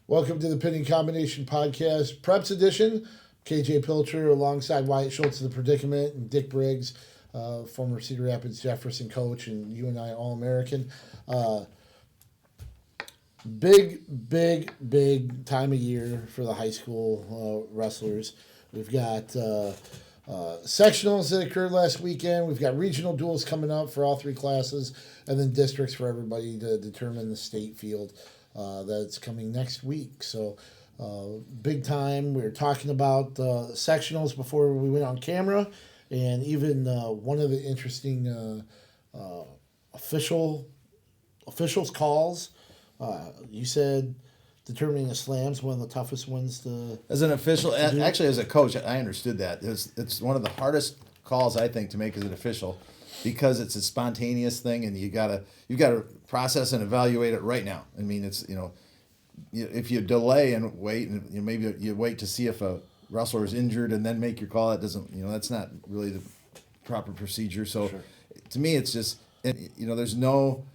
Welcome to the Pinning Combination Podcast, Preps Edition. KJ Pilcher alongside Wyatt, Schultz of the Predicament, and Dick Briggs, former Cedar Rapids Jefferson coach and UNI All-American. Big time of year for the high school wrestlers. We've got sectionals that occurred last weekend. We've got regional duels coming up for all three classes, and then districts for everybody to determine the state field that's coming next week. So big time. We were talking about sectionals before we went on camera, and even one of the interesting officials calls. You said determining a slam's one of the toughest ones to. As an official, actually as a coach, I understood that. It's one of the hardest calls I think to make as an official, because it's a spontaneous thing, and you gotta process and evaluate it right now. I mean, it's if you delay and wait, and maybe you wait to see if a wrestler is injured and then make your call, that doesn't that's not really the proper procedure. So, sure. To me, it's just there's no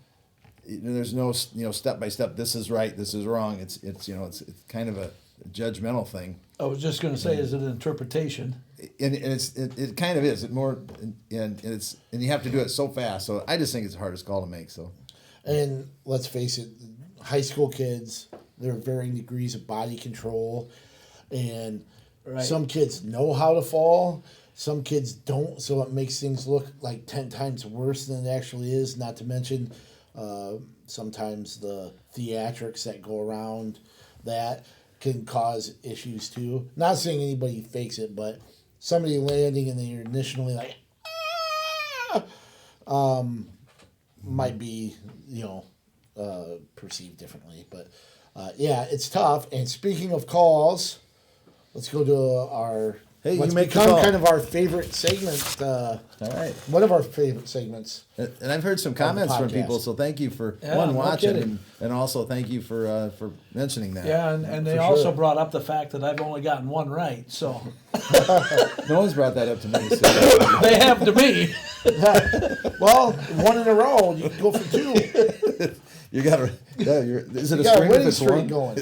step by step. This is right. This is wrong. It's kind of a judgmental thing. I was just going to say, is it an interpretation? And it kind of is. It more and you have to do it so fast. So I just think it's the hardest call to make. So, and let's face it, high school kids, there are varying degrees of body control, and some kids know how to fall. Some kids don't, so it makes things look like 10 times worse than it actually is. Not to mention, sometimes the theatrics that go around that can cause issues too. Not saying anybody fakes it, but somebody landing and they're initially like, might be, perceived differently. But it's tough. And speaking of calls, let's go to our. Hey, what's you make become the call. Kind of our favorite segment. All right. One of our favorite segments. And I've heard some comments from people, so thank you for watching, and also thank you for mentioning that. Yeah, and they also brought up the fact that I've only gotten one right, so. No one's brought that up to me. So. They have to me. Well, one in a row, you can go for two. You got to. Is it you a got string? a winning If it's streak one? going.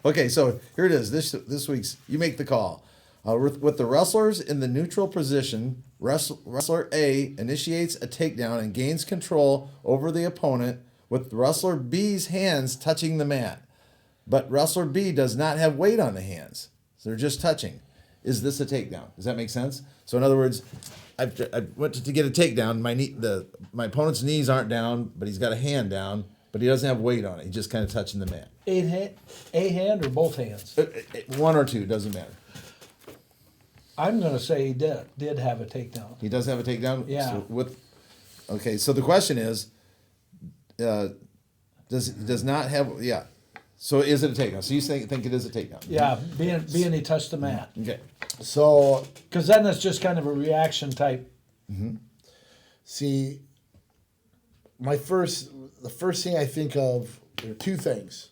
Okay, so here it is. This week's you make the call. With the wrestlers in the neutral position, wrestler A initiates a takedown and gains control over the opponent with wrestler B's hands touching the mat. But wrestler B does not have weight on the hands. So they're just touching. Is this a takedown? Does that make sense? So in other words, I went to get a takedown. My opponent's knees aren't down, but he's got a hand down, but he doesn't have weight on it. He's just kind of touching the mat. A hand or both hands? One or two, doesn't matter. I'm going to say he did have a takedown. He does have a takedown? Yeah. So the question is, does not have, yeah. So is it a takedown? So you think it is a takedown? Yeah, being he touched the mat. Okay. So. Because then it's just kind of a reaction type. Mm-hmm. See, the first thing I think of, there are two things.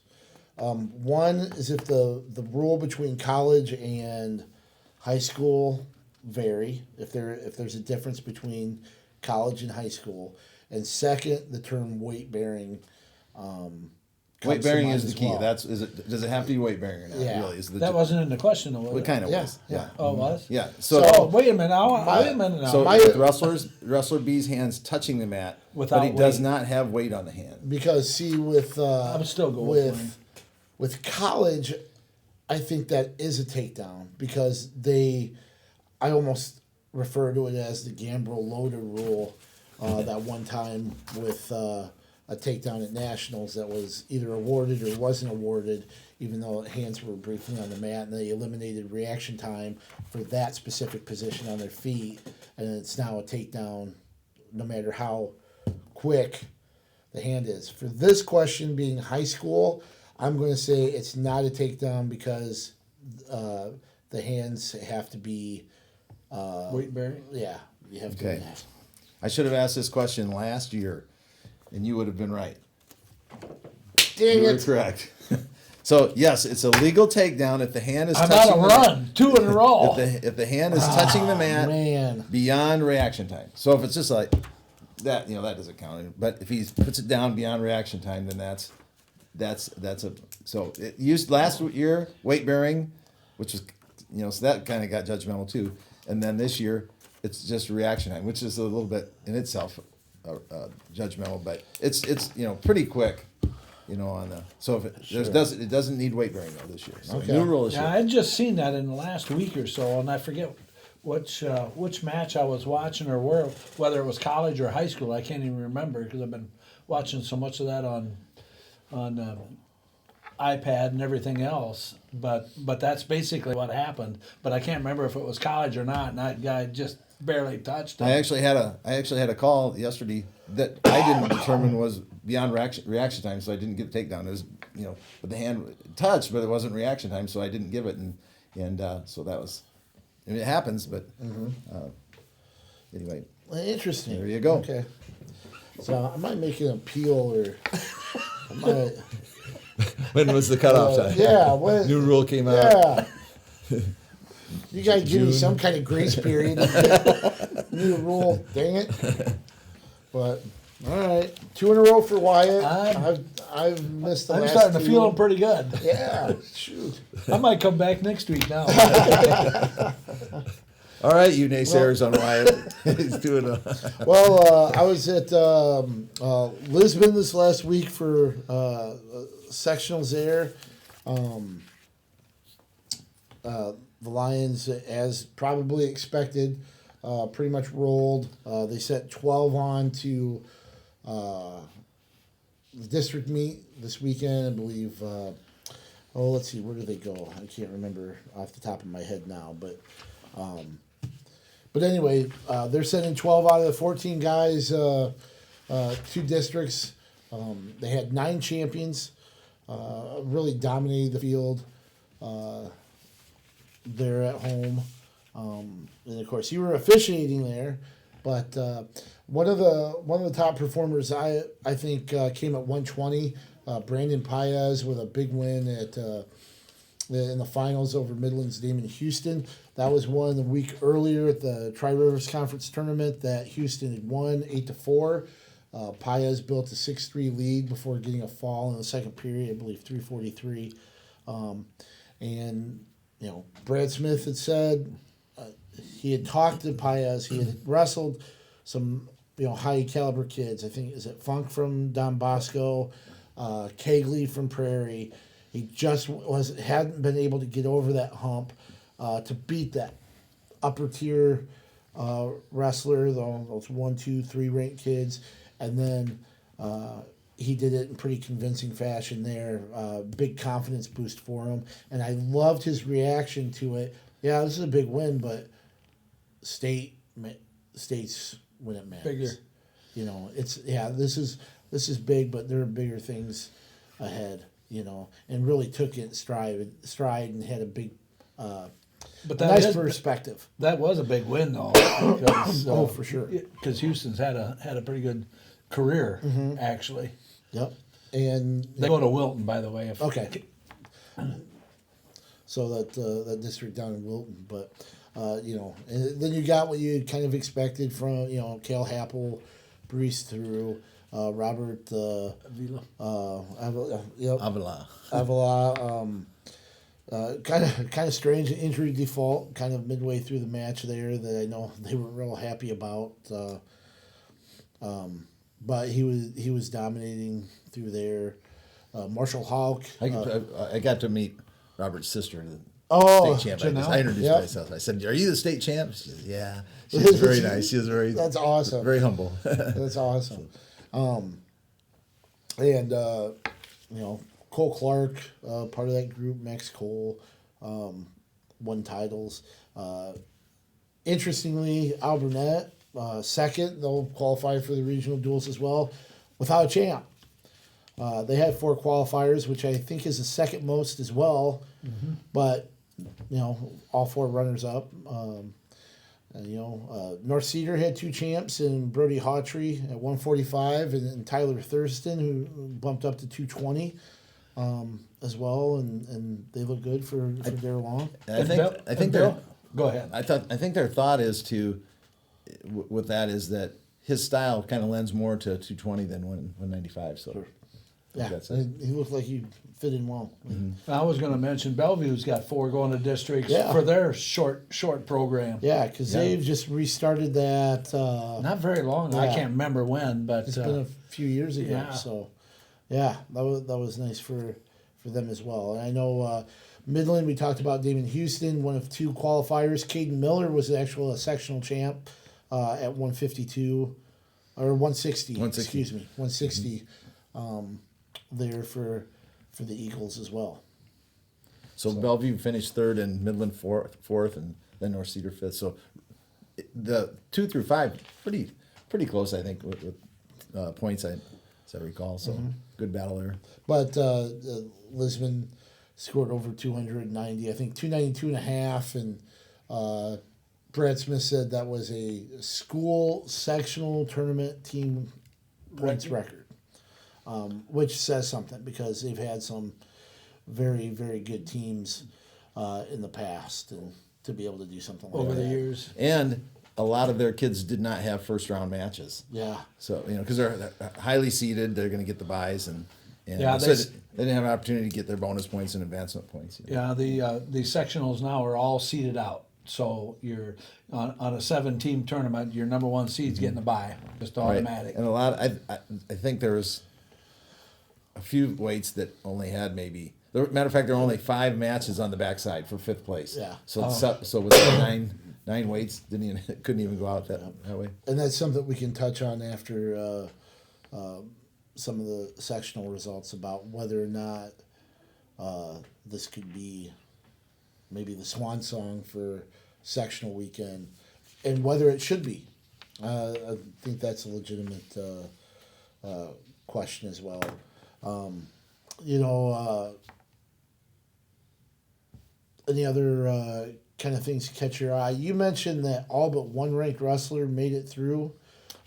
One is if the rule between college and high school vary, if there's a difference between college and high school, and second, the term weight bearing. Weight bearing is the key. Well. Does it have to be weight bearing or not? Yeah. Really, That wasn't in the question, though, was It kind of was. Yeah. Oh, it was? Yeah. So wait a minute. Wait a minute now. So with wrestler B's hands touching the mat, Without but he does weight. not have weight on the hand. Because see, with I would still go with college, I think that is a takedown because I almost refer to it as the Gambrel Loader rule. That one time with a takedown at nationals that was either awarded or wasn't awarded, even though hands were briefly on the mat, and they eliminated reaction time for that specific position on their feet, and it's now a takedown no matter how quick the hand is. For this question being high school, I'm going to say it's not a takedown because the hands have to be weight bearing? Yeah, you have to. Okay. I should have asked this question last year, and you would have been right. Dang You it! were correct. So yes, it's a legal takedown if the hand is I'm touching. on a run, 2 in a row. If the hand is touching the mat beyond reaction time. So if it's just like that, that doesn't count. But if he puts it down beyond reaction time, then that's that's a so it used last year weight bearing, which is so that kind of got judgmental too, and then this year it's just reaction time, which is a little bit in itself judgmental, but it's pretty quick. On the so if it doesn't need weight bearing though this year. So Okay. new rule this Yeah, year. I'd just seen that in the last week or so, and I forget which match I was watching or whether it was college or high school. I can't even remember because I've been watching so much of that on iPad and everything else. But that's basically what happened. But I can't remember if it was college or not. And that guy just barely touched him. I actually had a call yesterday that I didn't determine was beyond reaction time, so I didn't get the takedown. It was with the hand touched, but it wasn't reaction time, so I didn't give it, and so that was. I mean, it happens, but anyway. Well, interesting. There you go. Okay. So I might make an appeal, or I might. When was the cutoff time? Yeah. When, New rule came out. Yeah. You gotta give me some kind of grace period. New rule, dang it. But all right, 2 in a row for Wyatt. I've missed the I'm last starting to 2. feel him pretty good. Yeah, shoot. I might come back next week now. All right, you naysayers on Wyatt. He's doing a. Well, I was at Lisbon this last week for sectionals there. The Lions, as probably expected, pretty much rolled. They sent 12 on to the district meet this weekend, I believe. Let's see, where did they go? I can't remember off the top of my head now, but anyway, they're sending 12 out of the 14 guys to districts. They had 9 champions, really dominated the field. There at home, and of course you were officiating there, but one of the top performers I think came at 120. Brandon Paez with a big win in the finals over Midland's Damon Houston. That was one the week earlier at the Tri-Rivers Conference tournament that Houston had won 8-4. Paez built a 6-3 lead before getting a fall in the second period, I believe 3:43, and. Brad Smith had said he had talked to Paez. He had wrestled some, high caliber kids. I think, is it Funk from Don Bosco, Kegley from Prairie. He just hadn't been able to get over that hump to beat that upper tier wrestler, those 1, 2, 3 ranked kids. And then he did it in pretty convincing fashion there. Big confidence boost for him. And I loved his reaction to it. Yeah, this is a big win, but states when it matters. Bigger. This is big, but there are bigger things ahead, and really took it in stride and had a big But nice perspective. That was a big win, though. Because, Oh, for sure. Because Houston's had a pretty good career, actually. Yep. And They go to Wilton, by the way. okay. So that district down in Wilton, but and then you got what you kind of expected from Cale Happel, Brees through Robert Avila. Avila. Kind of strange injury default kind of midway through the match there that I know they were real happy about. But he was dominating through there. Marshall Hawk. I got to meet Robert's sister, the state champ. Janelle? I introduced Yep. myself. I said, "Are you the state champ?" She said, "Yeah." She was very nice. She was very. That's awesome. Very humble. That's awesome. And Cole Clark, part of that group. Max Cole, won titles. Interestingly, Al Burnett, second. They'll qualify for the regional duels as well, without a champ. They had 4 qualifiers, which I think is the second most as well. Mm-hmm. But all 4 runners up. North Cedar had 2 champs, and Brody Hawtrey at 145, and Tyler Thurston, who bumped up to 220 as well, and they look good for their long. I think they're. Go ahead. I think their thought is with that is that his style kind of lends more to 220 than 195. So. Sure. Yeah, That's it. he looked like he fit in well. I was going to mention Bellevue's got 4 going to districts Yeah. for their short program. Yeah, because they've just restarted that. Not very long. I Yeah. can't remember when, but It's been a few years ago. yeah. So, yeah, that was nice for them as well. And I know Midland. We talked about Damon Houston, one of 2 qualifiers. Caden Miller was a sectional champ at 152 or 160. 160. Excuse me, 160. There for the Eagles as well. So Bellevue finished 3rd and Midland 4th, and then North Cedar 5th. So the 2 through 5 pretty close, I think, with points, as I recall. So good battle there. But Lisbon scored over 290. I think 292.5, and Brad Smith said that was a school sectional tournament team points record, which says something because they've had some very, very good teams in the past, and to be able to do something like over that. the years. And a lot of their kids did not have first-round matches. Yeah. So, because they're highly seeded, they're going to get the buys, and Yeah, so they didn't have an opportunity to get their bonus points and advancement points. Yeah, the sectionals now are all seeded out. So you're on a 7-team tournament, your number 1 seed's getting a bye, just Right. automatic. And a lot, I think there was a few weights that only had maybe. Matter of fact, there were only 5 matches on the backside for 5th place. Yeah. So so with the nine weights, couldn't even go out that way. And that's something we can touch on after some of the sectional results about whether or not this could be maybe the swan song for sectional weekend, and whether it should be. I think that's a legitimate question as well. Any other kind of things to catch your eye? You mentioned that all but one ranked wrestler made it through.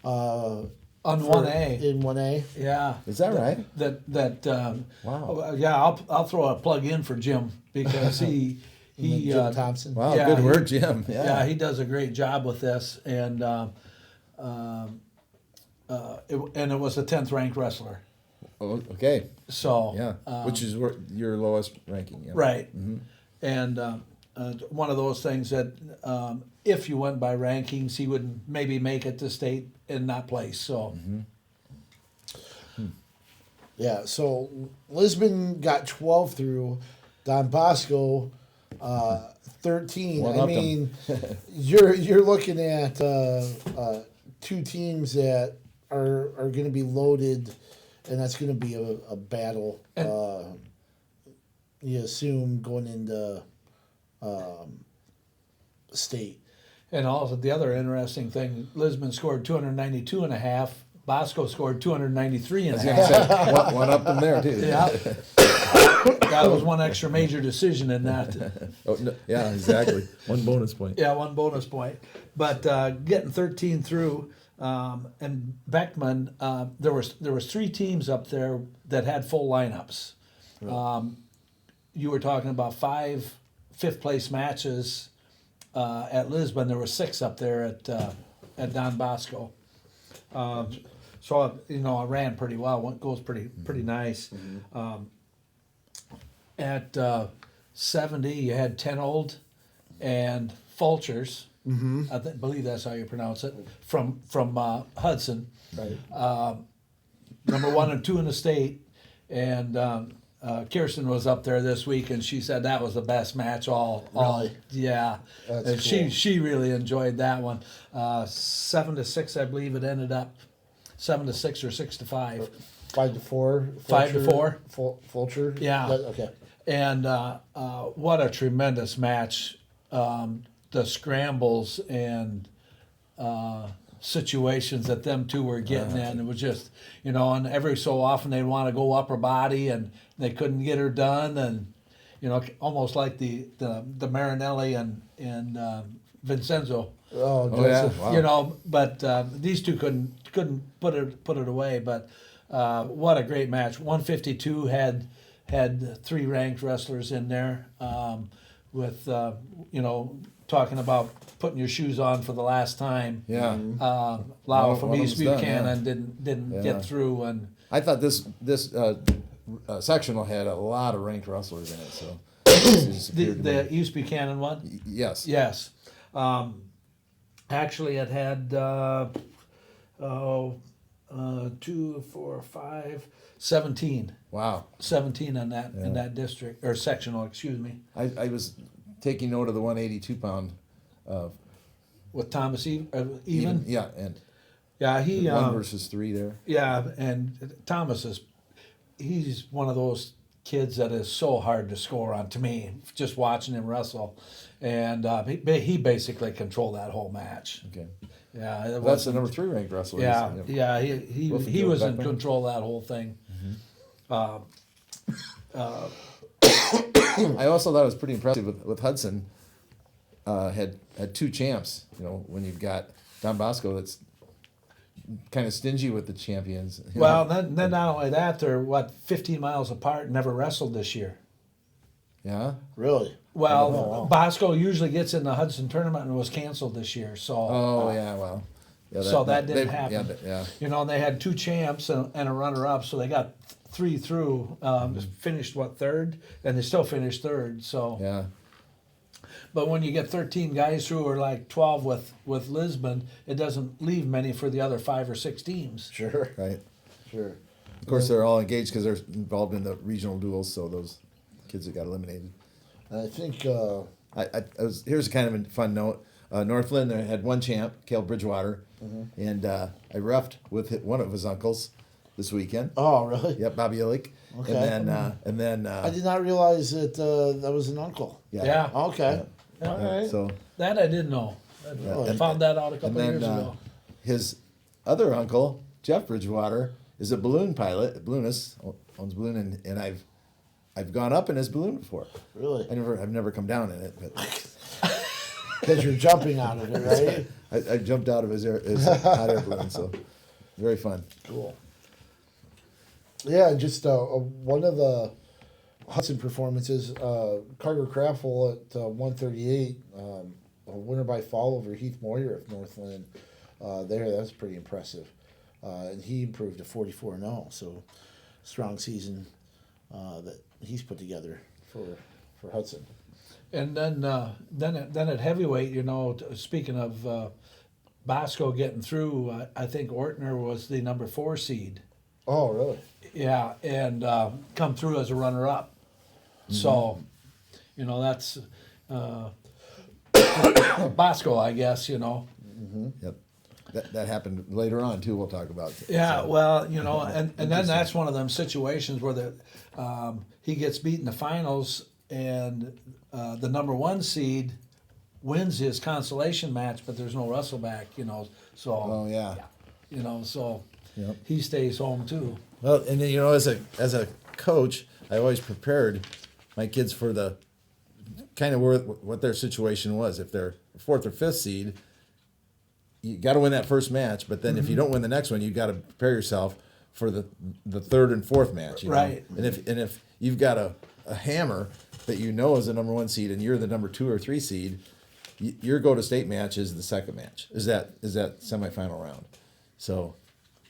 On 1A. In 1A. Yeah. Is that right? Wow. Yeah, I'll throw a plug in for Jim because he Jim Thompson. Wow, Yeah, good word, Jim. yeah, he does a great job with this, and it was a 10th ranked wrestler. Oh, okay. So Yeah. Which is your lowest ranking. Yeah. right, and one of those things that if you went by rankings, he would maybe make it to state and not place. So Yeah, so Lisbon got 12 through. Don Bosco, 13. One I up mean, you're looking at 2 teams that are going to be loaded, and that's going to be a battle. You assume going into state. and also the other interesting thing, Lisbon scored 292 and a half. Bosco scored 293 and a half. One up them there too. Yeah. That was one extra major decision in that. Oh, no, yeah, exactly. One bonus point. Yeah, one bonus point. But getting 13 through, and Beckman, there was 3 teams up there that had full lineups. You were talking about 5 fifth place matches at Lisbon. There were 6 up there at Don Bosco. So it ran pretty well. It goes pretty nice. At 70, you had 10 old and Fulchers. I believe that's how you pronounce it. From Hudson, Right. number 1 and 2 in the state, and Kirsten was up there this week, and she said that was the best match. Really? Yeah, That's and cool. she really enjoyed that one. 7-6, I believe it ended up. 7-6 or 6-5. 5-4. 5-4. Fulcher. Yeah. Okay. And what a tremendous match. The scrambles and situations that them 2 were getting in. It was just, and every so often they'd want to go upper body and they couldn't get her done. And, almost like the Marinelli and Vincenzo. Oh, yeah. Joseph. Wow. But these 2 couldn't put it away. But what a great match! 152 had 3 ranked wrestlers in there, with talking about putting your shoes on for the last time. Yeah. Lau One from of East them's done, Buchanan didn't Yeah. get through, and I thought this sectional had a lot of ranked wrestlers in it. So it just appeared to me. The East Buchanan one. Yes. Yes. Actually, it had 2, 4, 5, 17. Wow. 17 on that in that district or sectional. Excuse me. I was taking note of the 182 pound. With Thomas even. Yeah, and Yeah, he 1 versus 3 there. Yeah, and Thomas he's one of those kids that is so hard to score on to me, just watching him wrestle. And he basically controlled that whole match. Okay. Yeah, That's the number 3 ranked wrestler. Yeah, he was in control of that whole thing. I also thought it was pretty impressive with Hudson. Had 2 champs. You know, when you've got Don Bosco, that's kind of stingy with the champions. Well, then not only that, they're 15 miles apart. Never wrestled this year. Yeah. Really? Well, Oh, wow. Bosco usually gets in the Hudson tournament and was canceled this year. So. Oh yeah. Well. Yeah, So that didn't happen. Yeah. You know, and they had 2 champs and a runner-up, so they got 3 through. Finished third, and they still finished third. So, Yeah. but when you get 13 guys through, or like 12 with Lisbon, it doesn't leave many for the other 5 or 6 teams. Sure. Right. Sure. Of course, they're all engaged because they're involved in the regional duels. So those kids that got eliminated. And I think Here's kind of a fun note. Northland there had 1 champ, Caleb Bridgewater, and I reffed with one of his uncles this weekend. oh really? Yep, Bobby Illick. Okay. And then I did not realize that that was an uncle. Yeah. Okay. Yeah. All right. So That I didn't know. I found that out a couple and of then years ago. his other uncle, Jeff Bridgewater, is a balloon pilot, a balloonist, owns a balloon, and I've gone up in his balloon before. Really? I've never come down in it, but Because you're jumping out of it, right? I jumped out of his hot air balloon, so very fun. Cool. Yeah, just one of the Hudson performances, Carter Craffle at 138, a winner by fall over Heath Moyer of Northland. That's pretty impressive. And he improved to 44-0, so strong season that he's put together for Hudson. And then at heavyweight, you know, speaking of Bosco getting through, I think Ortner was the number 4 seed. Oh, really? Yeah, and come through as a runner-up. So, you know, that's Bosco, I guess, you know. Yep. That happened later on too. We'll talk about. Yeah, So, well, you know, and then that's one of them situations where he gets beat in the finals, and the number 1 seed wins his consolation match, but there's no wrestleback, you know. So, Oh yeah. you know, so Yep. he stays home too. Well, and then, you know, as a coach, I always prepared my kids for the kind of what their situation was. If they're 4th or 5th seed, you got to win that first match. But then if you don't win the next one, you got to prepare yourself for the 3rd and 4th match. You know? Right. And if you've got a hammer that you know is the number 1 seed and you're the number 2 or 3 seed, your go to state match is the second match. Is that semifinal round? So,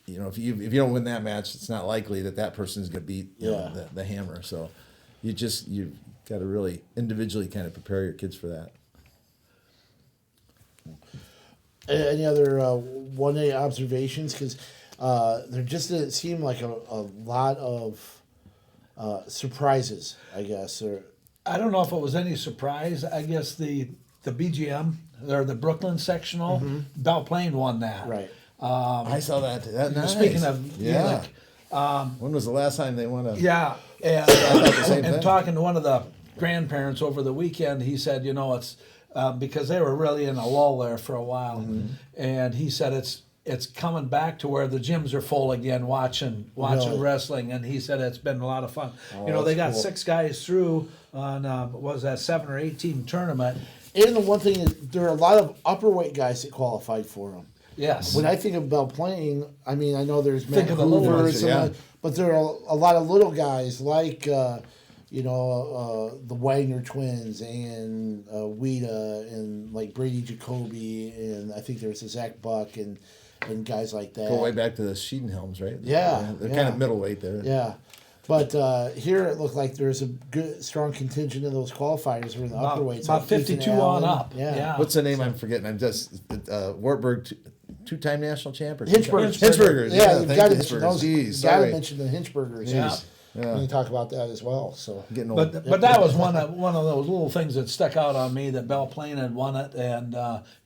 you know, if you don't win that match, it's not likely that person's going to beat you know, the hammer. So, you've got to really individually kind of prepare your kids for that. Any other 1A observations? Because there just didn't seem like a lot of surprises, I guess. Or I don't know if it was any surprise. I guess the BGM or the Brooklyn sectional, Belle Plaine won that. right. I saw that. Nice. Speaking of yeah. Ulick, When was the last time they won a? yeah, and the same and thing. talking to one of the grandparents over the weekend, he said, you know, it's because they were really in a lull there for a while, and he said it's coming back to where the gyms are full again, watching Really? wrestling, and he said it's been a lot of fun. You know, they got that's cool. 6 guys through on what was that 7 or 8 team tournament. And the one thing is, there are a lot of upperweight guys that qualified for them. Yes. When I think of Belle Plaine, I mean, I know there's Think Matt of the little Hoover, ones, yeah. but there are a lot of little guys like, the Wagner twins and Weta and like Brady Jacoby, and I think there's a Zach Buck, and and guys like that. Go way back to the Sheedenhelms, right? Yeah, They're yeah. kind of middleweight there. Yeah. But here it looked like there's a good, strong contingent of those qualifiers were in the upper weights. About like Ethan 52 on Allen. up. Yeah. Yeah. What's the name I'm forgetting? I'm just Wartburg, two-time national champ. Or Hinchburgers. Hinchburgers. Yeah, you've thank got to you, mention Hinchburgers. those. Jeez, You've got to sorry. mention the Hinchburgers. Yeah. Yeah. When you talk about that as well. So Getting old. But that was one of those little things that stuck out on me that Belle Plaine had won it, and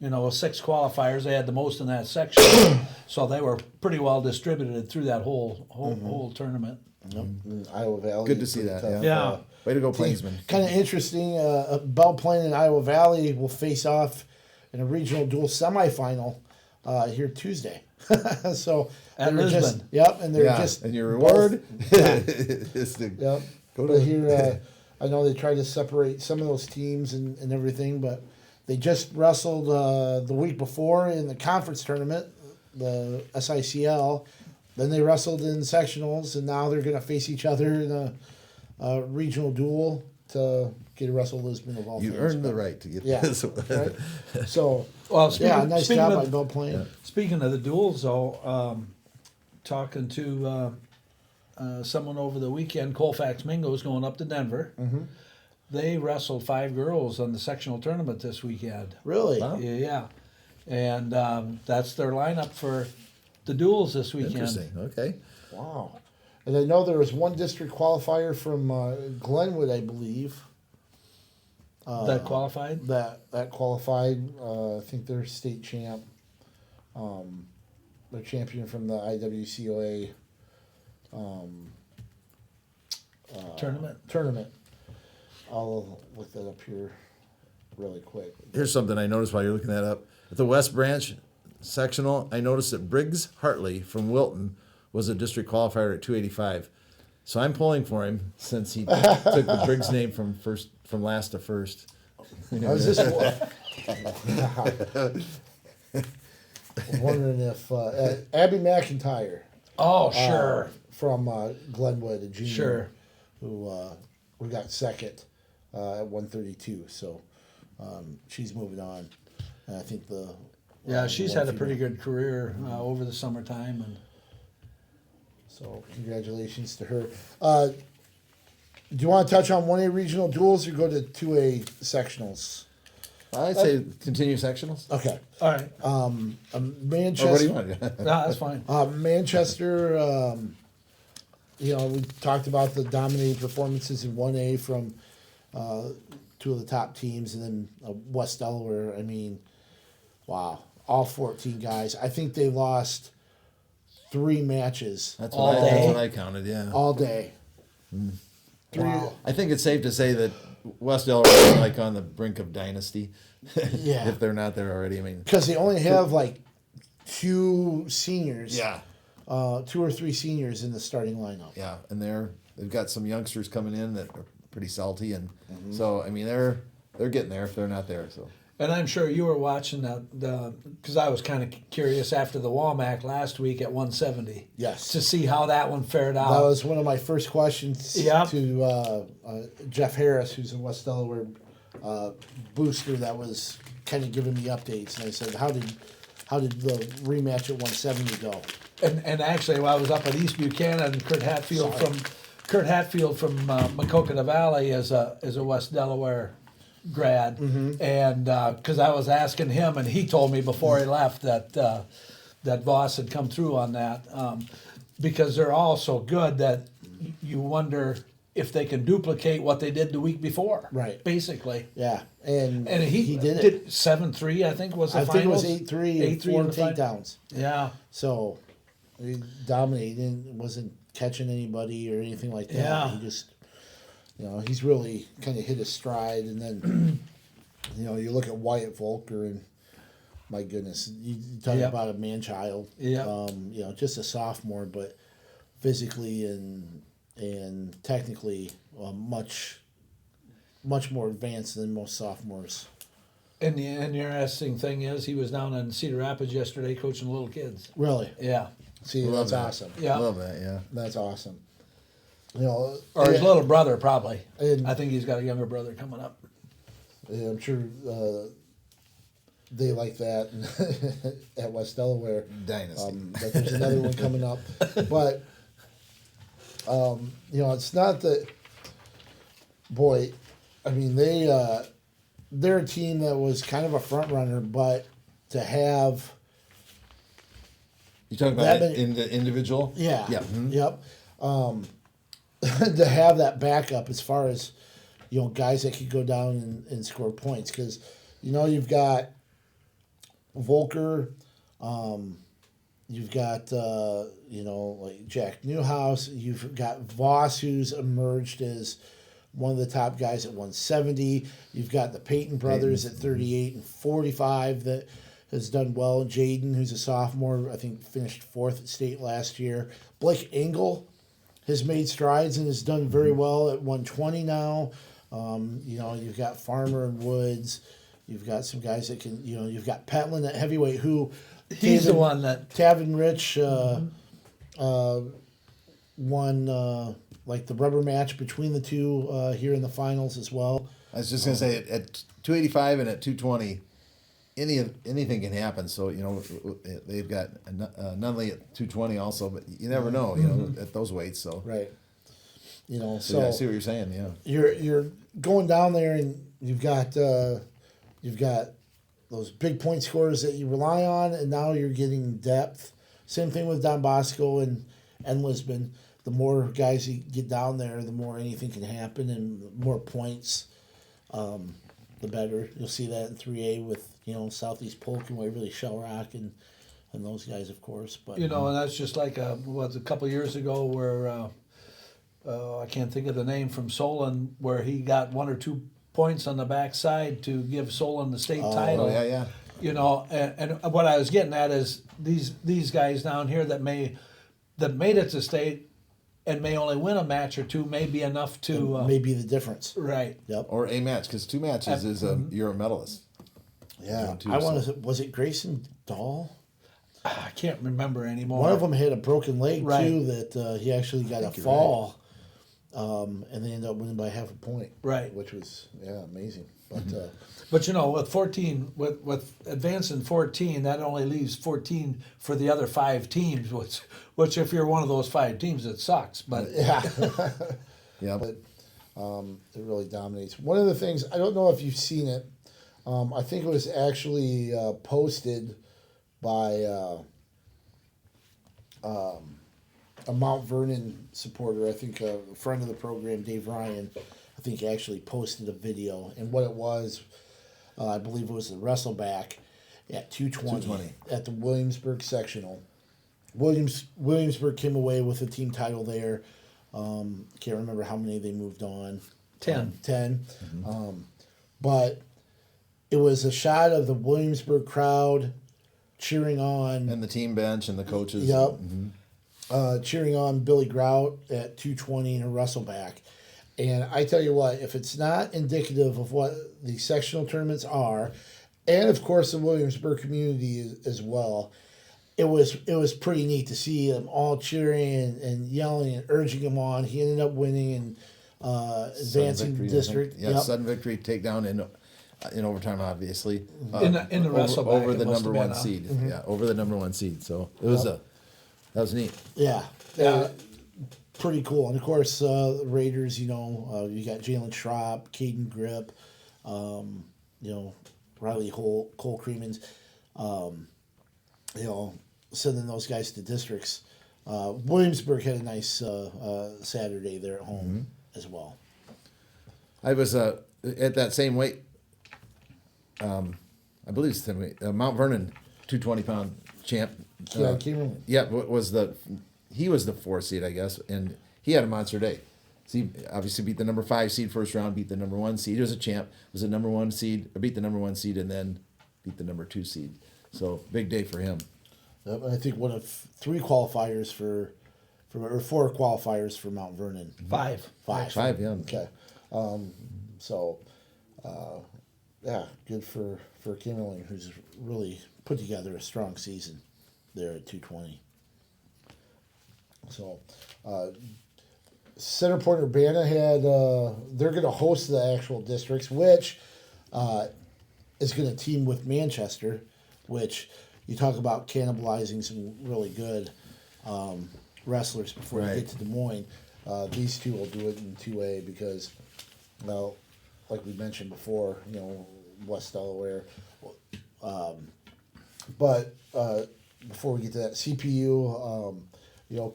with 6 qualifiers, they had the most in that section, so they were pretty well distributed through that whole tournament. Iowa Valley. Good to see that. tough, Yeah. Way to go, Plainsman. Kind of interesting. Belle Plaine and Iowa Valley will face off in a regional dual semifinal here Tuesday. So At they're Lisbon. just and they're Yeah, just and your reward both- is to Yep. go But to here, I know they tried to separate some of those teams and everything, but they just wrestled the week before in the conference tournament, the SICL. Then they wrestled in sectionals, and now they're going to face each other in a regional duel to get a Wrestle Lisbon of all You things. earned the right to get Yeah. this. Right? So, Well, nice speaking job of- by Belle Plaine. Speaking of the duels, though, talking to someone over the weekend, Colfax Mingo's going up to Denver. Mm-hmm. They wrestled 5 girls on the sectional tournament this weekend. Really? Wow. Yeah, and that's their lineup for the duels this weekend. Interesting. Okay. Wow. And I know there was one district qualifier from Glenwood, I believe. That qualified. That qualified. I think they're state champ. They're champion from the IWCOA Tournament. I'll look that up here really quick. Here's something I noticed while you're looking that up. At the West Branch sectional, I noticed that Briggs Hartley from Wilton was a district qualifier at 285. So I'm pulling for him since he took the Briggs name from last to first. I was just wondering if Abby McIntyre Oh, sure. from Glenwood, a junior, Sure. who got second at 132. So she's moving on. And I think She's had a pretty good career over the summertime, and So congratulations to her. Do you want to touch on 1A regional duels or go to 2A sectionals? I'd say continue sectionals. Okay. all right, Or Manchester. what do you want? no, that's fine. Manchester, we talked about the dominating performances in 1A from 2 of the top teams, and then West Delaware. I mean, wow, all 14 guys. I think they lost 3 matches That's All what, day. that's what I counted, yeah. all day. Wow. I think it's safe to say that West Delaware is like on the brink of dynasty. Yeah. If they're not there already. I mean, Because they only have like 2 seniors. yeah. 2 or 3 seniors in the starting lineup. Yeah, and they've got some youngsters coming in that are pretty salty, and so I mean they're getting there if they're not there. So And I'm sure you were watching because I was kind of curious after the WAMAC last week at 170. Yes. To see how that one fared out. That was one of my first questions Yep. to Jeff Harris, who's a West Delaware booster that was kind of giving me updates. And I said, how did the rematch at 170 go? And actually, while I was up at East Buchanan, Kurt Hatfield from Maquoketa Valley is a West Delaware grad, and because I was asking him, and he told me before he left that Voss had come through on that, because they're all so good that you wonder if they can duplicate what they did the week before. Right. Basically. Yeah, and he did it. 7-3, I think was the I think it was finals. 8-3 and 4 in the fin- takedowns. Yeah. So he dominated, wasn't catching anybody or anything like that. Yeah. He just, he's really kind of hit his stride. And then, you look at Wyatt Volker and, my goodness, you talk Yep. about a man-child. Yep. Just a sophomore, but physically and technically much more advanced than most sophomores. And the interesting thing is, he was down in Cedar Rapids yesterday coaching little kids. Really? Yeah. See, Love that's that. awesome. Yeah. love that. Yeah, That's awesome. Or his little brother, probably. And- I think he's got a younger brother coming up. I'm sure they like that at West Delaware. Dynasty. But there's another one coming up. But, it's not that, boy, I mean, they're a team that was kind of a front runner, but to have... You talking about it in the individual? Yeah. Yeah. Mm-hmm. Yep. To have that backup as far as, guys that could go down and score points. Because, you've got Volker, you've got, like Jack Newhouse, you've got Voss, who's emerged as one of the top guys at 170. You've got the Peyton brothers at 38 and 45 that has done well. Jaden, who's a sophomore, I think finished 4th at state last year. Blake Engel has made strides and has done very well at 120 now. You've got Farmer and Woods. You've got some guys that can, you've got Petlin at heavyweight who... He's the one that... Tavin Rich won like the rubber match between the two here in the finals as well. I was just going to say, at 285 and at 220, anything can happen. So, they've got Nunley at 220 also, but you never know, at those weights. So Right. So yeah, I see what you're saying, yeah. You're going down there and you've got those big point scorers that you rely on, and now you're getting depth. Same thing with Don Bosco and Lisbon. The more guys you get down there, the more anything can happen, and the more points, the better. You'll see that in 3A with Southeast Polk and Waverly Shell Rock and those guys, of course. But and that's just like a couple years ago where I can't think of the name from Solon, where he got 1 or 2 points on the backside to give Solon the state title. Oh, yeah. And what I was getting at is these guys down here that made it to state and may only win a match or two may be enough to may be the difference. Right. Yep. Or a match, because 2 matches is you're a medalist. Yeah. Too, I want to. Was it Grayson Dahl? I can't remember anymore. One of them had a broken leg Right. too. That he actually got a fall, and they ended up winning by half a point. Right. Which was amazing. But But with 14, with advancing 14, that only leaves 14 for the other 5 teams. Which if you're one of those 5 teams, it sucks. But yeah. Yeah. But it really dominates. One of the things, I don't know if you've seen it. I think it was actually posted by a Mount Vernon supporter. I think a friend of the program, Dave Ryan, I think actually posted a video. And what it was, I believe it was the wrestleback at 220 at the Williamsburg sectional. Williamsburg came away with a team title there. Can't remember how many they moved on. 10. 10. But it was a shot of the Williamsburg crowd cheering on. And the team bench and the coaches. Yep. Cheering on Billy Grout at 220 in a wrestleback. And I tell you what, if it's not indicative of what the sectional tournaments are, and of course the Williamsburg community as well, it was pretty neat to see them all cheering and yelling and urging him on. He ended up winning and advancing Victory, district. Yeah, Yep. sudden victory, takedown in overtime, obviously. In the wrestleback, over it the must number have 1 been, seed. Yeah, over the number 1 seed. So it was that was neat. Yeah. Pretty cool. And of course, the Raiders, you got Jalen Schrapp, Caden Grip, Riley Cole Creemans, sending those guys to districts. Williamsburg had a nice Saturday there at home as well. I was at that same weight. I believe it's the same weight. Mount Vernon, 220-pound champ. Cameron. He was the 4 seed, I guess, and he had a monster day. So he obviously beat the number 5 seed first round, beat the number 1 seed. He was a champ. Was a number 1 seed, or beat the number 1 seed, and then beat the number 2 seed. So big day for him. Yep, I think one of 3 qualifiers or 4 qualifiers for Mount Vernon. 5. 5. 5, yeah. Okay. Good for Kimmerling, who's really put together a strong season there at 220. So, Center Point Urbana had, they're going to host the actual districts, which is going to team with Manchester, which you talk about cannibalizing some really good wrestlers before you get to Des Moines. These two will do it in 2A because, well, like we mentioned before, West Delaware. But before we get to that, CPU,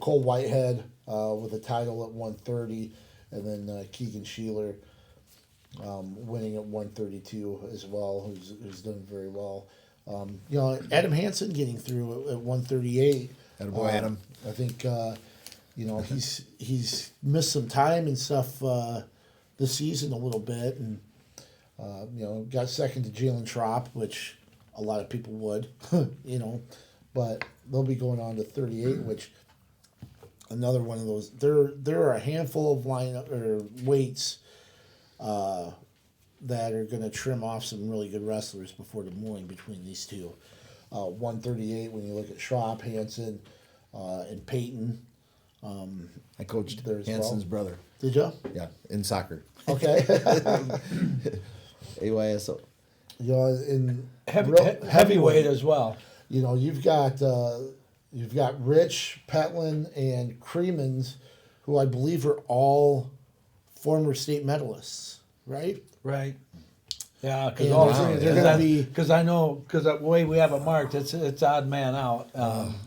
Cole Whitehead with a title at 130, and then Keegan Sheeler winning at 132 as well, who's done very well. Adam Hansen getting through at 138. Attaboy, Adam. I think he's missed some time and stuff this season a little bit, and got second to Jalen Schropp, which a lot of people would, but they'll be going on to 38, which another one of those. There are a handful of weights that are going to trim off some really good wrestlers before Des Moines between these two. 138 when you look at Schropp, Hansen, and Peyton. I coached there as Hansen's well. brother. Did you? Yeah, in soccer. Okay. AYSO. In Heavyweight as well. You've got Rich, Petlin, and Creemans, who I believe are all former state medalists, right? Right. Yeah, because And all they're three. gonna be- Because I know, because the way we have it marked, it's odd man out.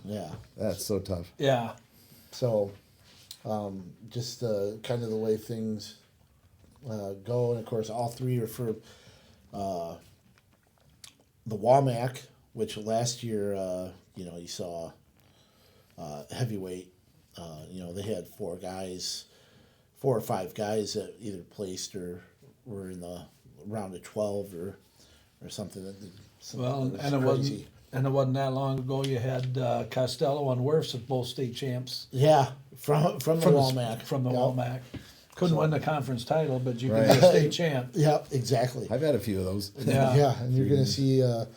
Yeah. That's so tough. Yeah. So, just kind of the way things go, and of course, all three are for the WAMAC, which last year, you saw heavyweight. They had four or five guys that either placed or were in the round of 12 or something. Well, was and it crazy. wasn't that long ago. You had Costello and Wirfs at both state champs Yeah, from the WAMAC. From the Yep. WAMAC. Couldn't win the conference title, but you could Right. be a state champ. Yeah, exactly. I've had a few of those. Yeah. Yeah, and you're going to see a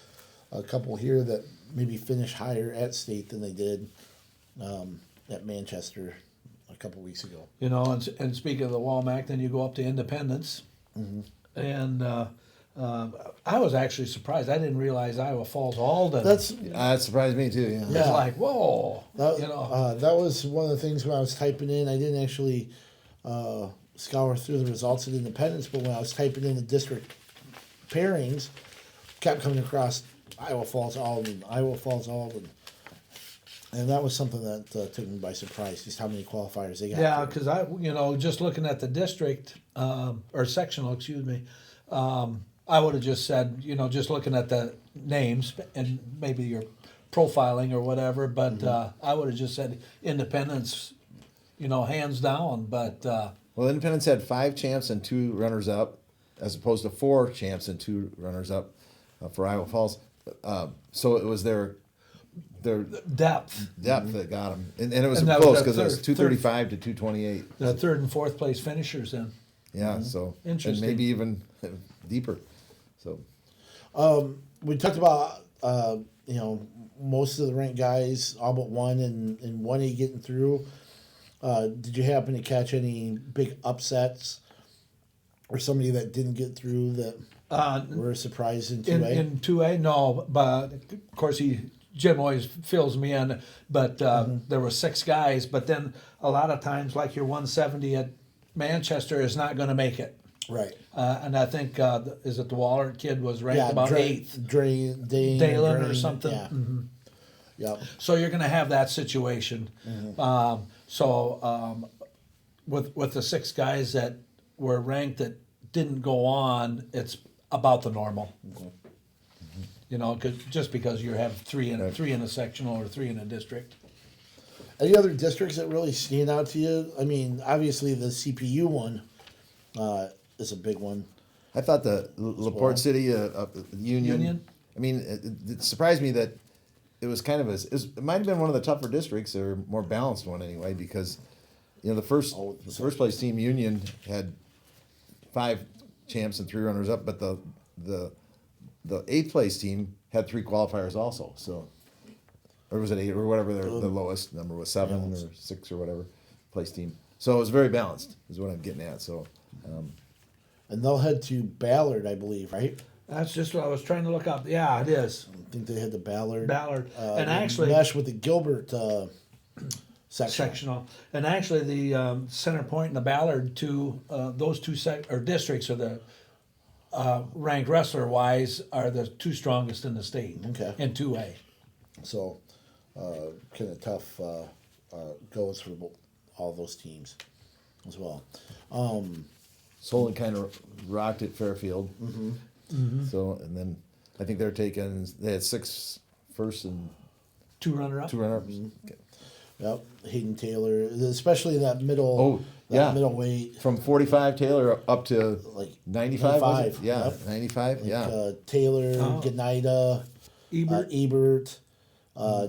couple here that maybe finish higher at state than they did at Manchester a couple weeks ago. And speaking of the WAMAC, then you go up to Independence, and I was actually surprised. I didn't realize Iowa Falls Alden. That surprised me too. Yeah. It's like, whoa, That was one of the things when I was typing in. I didn't actually scour through the results at Independence, but when I was typing in the district pairings, kept coming across Iowa Falls Alden, and that was something that took me by surprise. Just how many qualifiers they got. Yeah, because just looking at the district or sectional, excuse me, I would have just said, just looking at the names and maybe your profiling or whatever, but I would have just said Independence, hands down. But Well, Independence had 5 champs and 2 runners-up, as opposed to 4 champs and 2 runners-up for Iowa Falls. So it was their depth, that got them, and it was And that was close their because it was third- 235 to 228. the third and fourth place finishers then. Yeah, so and Interesting. maybe even deeper. So We talked about most of the ranked guys, all but one, and 1A getting through. Did you happen to catch any big upsets or somebody that didn't get through that were surprised in 2A? In 2A, no, but of course Jim always fills me in. But there were 6 guys, but then a lot of times, like your 170 at Manchester is not going to make it. Right. And I think is it the Waller kid was ranked about 8th, Dalen or something. Yeah. Yep. So you're going to have that situation. With the 6 guys that were ranked that didn't go on, it's about the normal. Just because you have 3 in a sectional or 3 in a district. Any other districts that really stand out to you? I mean, obviously the CPU one is a big one. I thought the LaPorte City Union. I mean, it surprised me that it was kind of it might have been one of the tougher districts, or more balanced one anyway, because the first place team Union had 5 champs and 3 runners up, but the 8th place team had 3 qualifiers also. So, or was it 8 or whatever the lowest number was, 7 or 6 or whatever place team. So it was very balanced, is what I'm getting at. So, And they'll head to Ballard, I believe, right? That's just what I was trying to look up. Yeah, it is. I think they had the Ballard. And actually, mesh with the Gilbert section. sectional. And actually, the Center Point and the Ballard, those two districts are the ranked wrestler wise are the two strongest in the state. Okay. In 2A. So, kind of tough goes for all those teams as well. Solon kind of rocked at Fairfield. So, and then I think they had 6 first and Two runner-up. 2 runner-ups. Okay. Yep, Hayden Taylor, especially that middle. Oh, yeah. Middleweight. From 45 Taylor up to Like 95, was it? 95, Yeah, yep. 95, yeah. Taylor, Oh. Gnida, Ebert.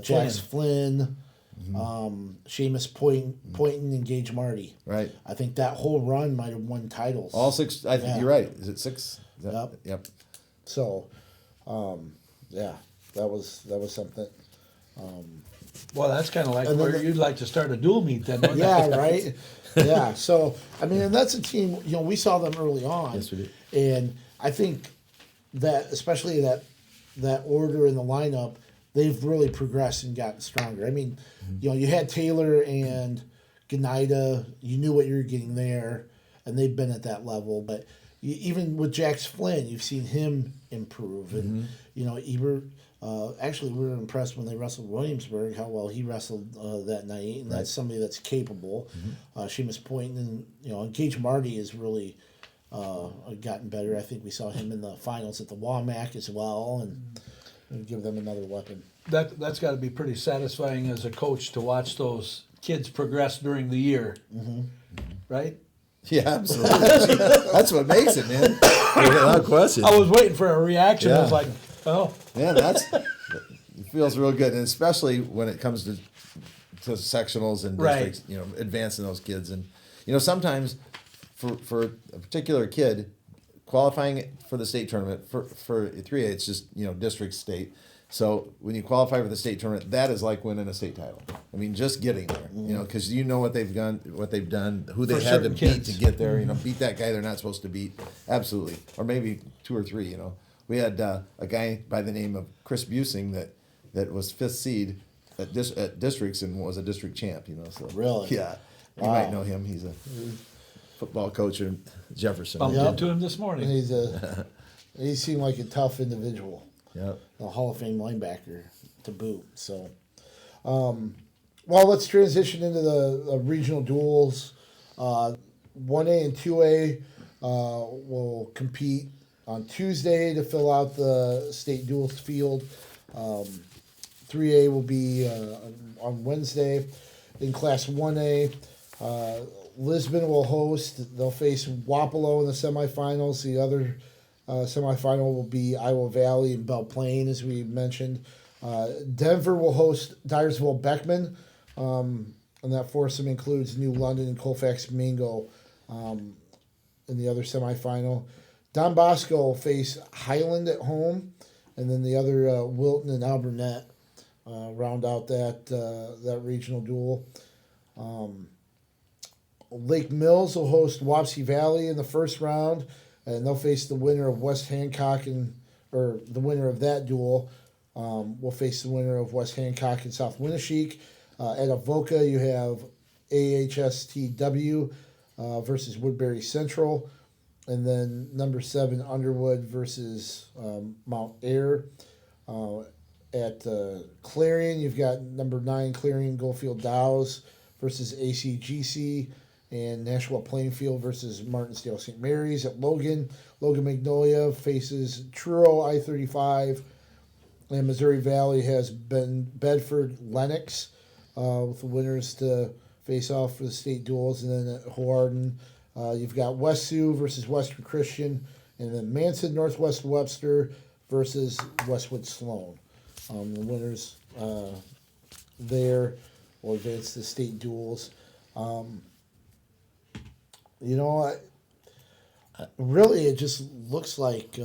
Jax Flynn, Seamus Poynton, and Gage Marty. Right. I think that whole run might have won titles. All 6, I think Yeah. you're right. Is it 6? Is that- Yep. Yep. So, yeah, that was something. Well, that's kind of like And then where you'd like to start a dual meet then. wouldn't it? Yeah, right. Yeah. So I mean, and that's a team. We saw them early on. Yes, we did. And I think that especially that order in the lineup, they've really progressed and gotten stronger. I mean, you had Taylor and Gnida. You knew what you were getting there, and they've been at that level. But even with Jax Flynn, you've seen him improve, and Ebert. Actually, we were impressed when they wrestled Williamsburg, how well he wrestled that night, and that's somebody that's capable. Seamus Poynton, and Gage Marty has really gotten better. I think we saw him in the finals at the WAMAC as well, and give them another weapon. That's got to be pretty satisfying as a coach to watch those kids progress during the year, right? Yeah, absolutely. That's what makes it, man. Without question. I was waiting for a reaction. I was Yeah. like, oh, Yeah, it feels real good, and especially when it comes to sectionals and Right. districts, advancing those kids, and sometimes for a particular kid qualifying for the state tournament for 3A, it's just district state. So when you qualify for the state tournament, that is like winning a state title. I mean, just getting there, because what they've done, who they For had to certain beat kids. to get there. Beat that guy they're not supposed to beat, absolutely, or maybe 2 or 3. We had a guy by the name of Chris Busing that was 5th seed at districts and was a district champ. So Really? yeah, you Wow. might know him. He's a football coach in Jefferson. bumped Yep. into him this And morning. he seemed like a tough individual. Yeah. A Hall of Fame linebacker to boot. So, well, let's transition into the regional duels. 1A and 2A will compete on Tuesday to fill out the state duels field. 3A will be on Wednesday. In Class 1A, Lisbon will host. They'll face Wapello in the semifinals. The other semifinal will be Iowa Valley and Belle Plaine, as we mentioned. Denver will host Dyersville Beckman, and that foursome includes New London and Colfax Mingo in the other semifinal. Don Bosco will face Highland at home, and then the other Wilton and Alburnett round out that regional duel. Lake Mills will host Wapsie Valley in the first round, and they'll face the winner of West Hancock or the winner of that duel will face the winner of West Hancock and South Winneshiek. At Avoca, you have AHSTW versus Woodbury Central, and then number 7 Underwood versus Mount Ayr. At Clarion, you've got number 9 Clarion Goldfield Dows versus ACGC, and Nashua Plainfield versus Martinsdale St. Mary's. At Logan Magnolia faces Truro I-35, and Missouri Valley has been Bedford Lennox, with the winners to face off for the state duels. And then at Hawarden, you've got West Sioux versus Western Christian, and then Manson Northwest Webster versus Westwood Sloan. The winners there will advance to state duels. Really, it just looks like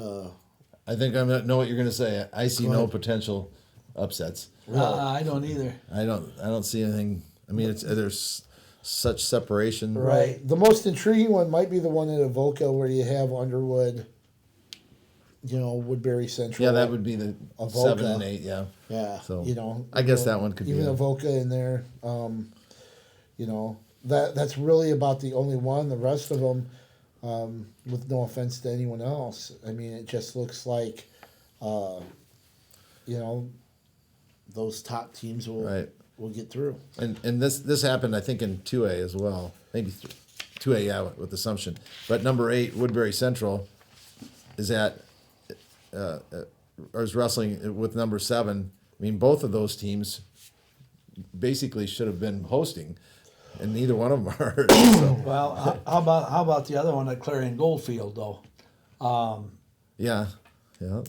I think I know what you're going to say. I see Go no ahead. potential upsets. I don't either. I don't see anything. I mean, there's such separation. right. The most intriguing one might be the one at Avoca where you have Underwood Woodbury Central. Yeah, that would be the Avoca. 7 and 8. Yeah. Yeah, So I guess that one could even be Avoca in there. That's really about the only one. The rest of them, with no offense to anyone else, I mean, it just looks like, those top teams will get through. And this happened, I think, in 2A as well. Maybe 2A, yeah, with Assumption. But number 8, Woodbury Central, is wrestling with number 7. I mean, both of those teams basically should have been hosting, and neither one of them are. So. Well, how about the other one at Clarion Goldfield though? Yeah. I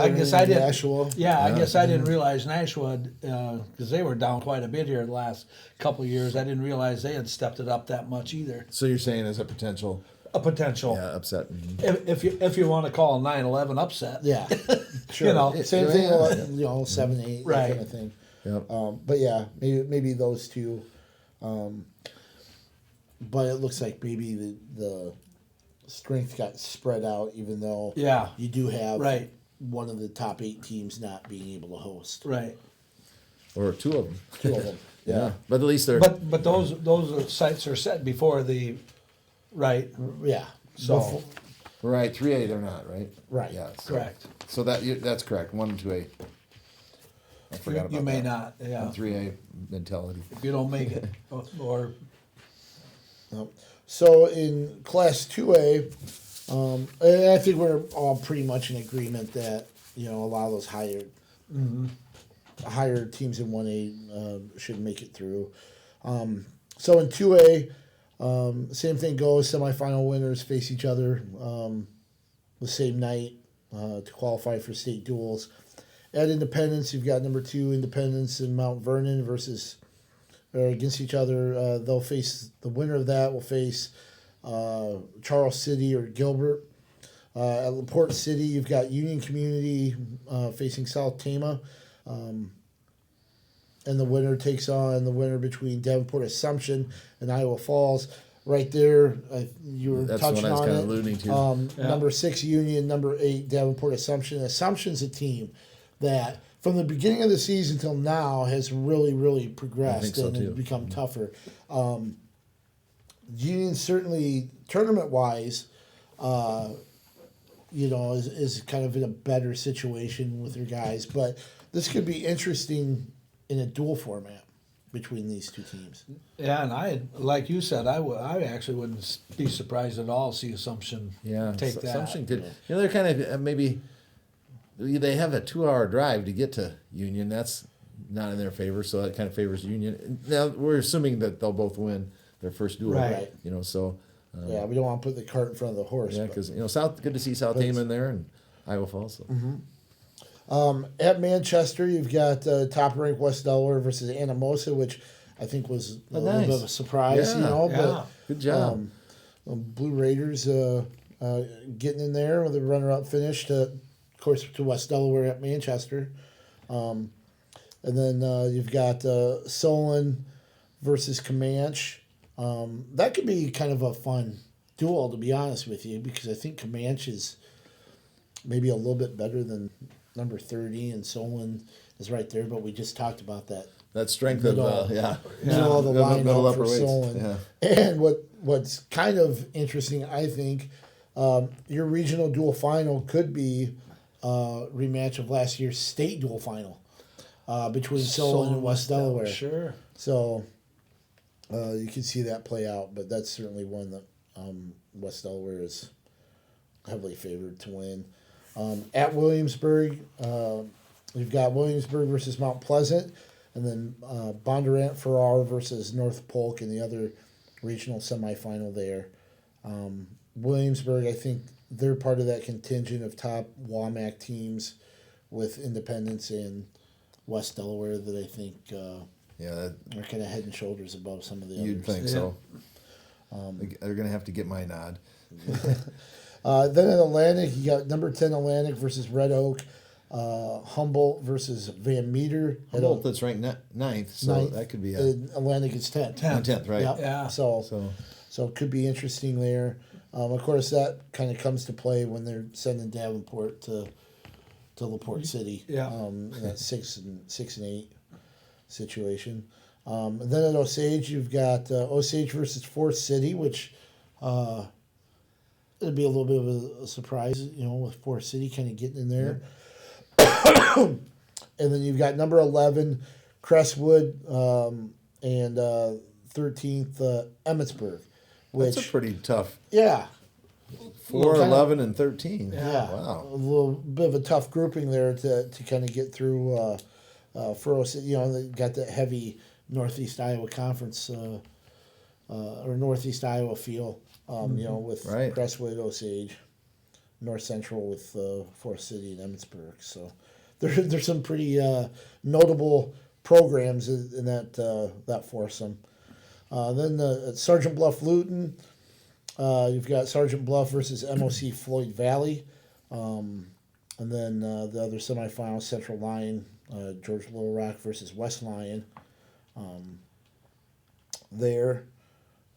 guess I didn't. Nashua. Yeah, I guess I didn't realize Nashua, because they were down quite a bit here the last couple of years. I didn't realize they had stepped it up that much either. So you're saying there's a potential Upset. upset. If you want to call a 9/11 upset. Yeah, sure. Same thing. Yeah. 7, 8, Right. that kind of thing. Yep. But yeah, maybe those two. But it looks like maybe the strength got spread out, even though you do have one of the top 8 teams not being able to host. Right. Or 2 of them. 2 of them. Yeah. But at least they're. But those sites are set before the. Right. Yeah. So. Right, 3A they're not, right? Right. Yeah. So, Correct. So that's correct. 1 and 2A. I forgot about that. You may not. Yeah. And 3A mentality. If you don't make it, or. So in Class 2A, and I think we're all pretty much in agreement that a lot of those higher teams in 1A should make it through. So in 2A, same thing goes. Semifinal winners face each other the same night to qualify for state duels. At Independence, you've got number 2 Independence and Mount Vernon against each other. They'll face the winner of that will face Charles City or Gilbert. At LaPorte City, you've got Union Community facing South Tama. And the winner takes on the winner between Davenport Assumption and Iowa Falls. Right there, you were That's touching what I was on kind it. of alluding to. Number 6 Union, number 8 Davenport Assumption. Assumption's a team that from the beginning of the season till now has really, really progressed so and too. become tougher. Union certainly tournament-wise, is kind of in a better situation with their guys, but this could be interesting in a dual format between these two teams. Yeah, and like you said, I actually wouldn't be surprised at all to see Assumption take that. Assumption could. They're kind of maybe. They have a 2-hour drive to get to Union. That's not in their favor, so that kind of favors Union. Now we're assuming that they'll both win their first duel, Right. So. Yeah, we don't want to put the cart in front of the horse. Yeah, because good to see South Tama in there and Iowa Falls. So. At Manchester, you've got top-ranked West Delaware versus Anamosa, which I think was a little bit of a surprise. But good job. Blue Raiders getting in there with a runner-up finish of course, to West Delaware at Manchester. And then you've got Solon versus Comanche. That could be kind of a fun duel, to be honest with you, because I think Comanche is maybe a little bit better than number 30, and Solon is right there, but we just talked about that. That strength Middle of of the line middle out for upper weights. Solon. Yeah. And what's kind of interesting, I think, your regional dual final could be a rematch of last year's state dual final between Solon and West Delaware. Sure. So you can see that play out, but that's certainly one that West Delaware is heavily favored to win. At Williamsburg, you've got Williamsburg versus Mount Pleasant, and then Bondurant Farrar versus North Polk in the other regional semifinal there. Williamsburg, I think they're part of that contingent of top WAMAC teams with Independence and West Delaware that I think are kind of head and shoulders above some of the You'd others. think so. They're going to have to get my nod. Then in Atlantic, you got number 10 Atlantic versus Red Oak, Humboldt versus Van Meter. Humboldt that's ranked ninth, so that could be Atlantic is 10th. 10th, right? Yep. Yeah. So it could be interesting there. Of course, that kind of comes to play when they're sending Davenport to LaPorte City. Yeah. In that 6-8 situation. And then at Osage, you've got Osage versus Forest City, which it'll be a little bit of a surprise, with Forest City kind of getting in there. And then you've got number 11, Crestwood, and 13th, Emmitsburg. Which, That's a pretty tough. yeah. 4, kinda- 11, and 13. Yeah. Wow. A little bit of a tough grouping there to kind of get through for Osage. They got that heavy Northeast Iowa Conference or Northeast Iowa feel, with Right. Crestwood, Osage, North Central with Forest City and Emmitsburg. So there's some pretty notable programs in that foursome. Then at Sergeant Bluff Luton, you've got Sergeant Bluff versus MOC Floyd Valley. And then the other semifinal, Central Lyon, George Little Rock versus West Lyon. There,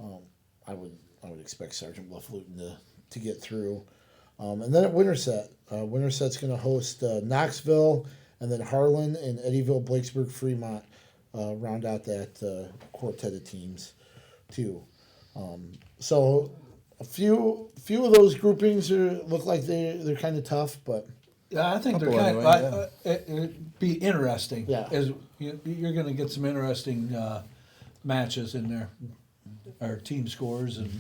I would expect Sergeant Bluff Luton to get through. And then at Winterset, Winterset's going to host Knoxville, and then Harlan and Eddyville, Blakesburg, Fremont round out that quartet of teams too. So a few of those groupings look like they're kind of tough, but Yeah, I think they're Couple kind anyway, of. It'd be interesting. Yeah. As you're going to get some interesting matches in there, or team scores, and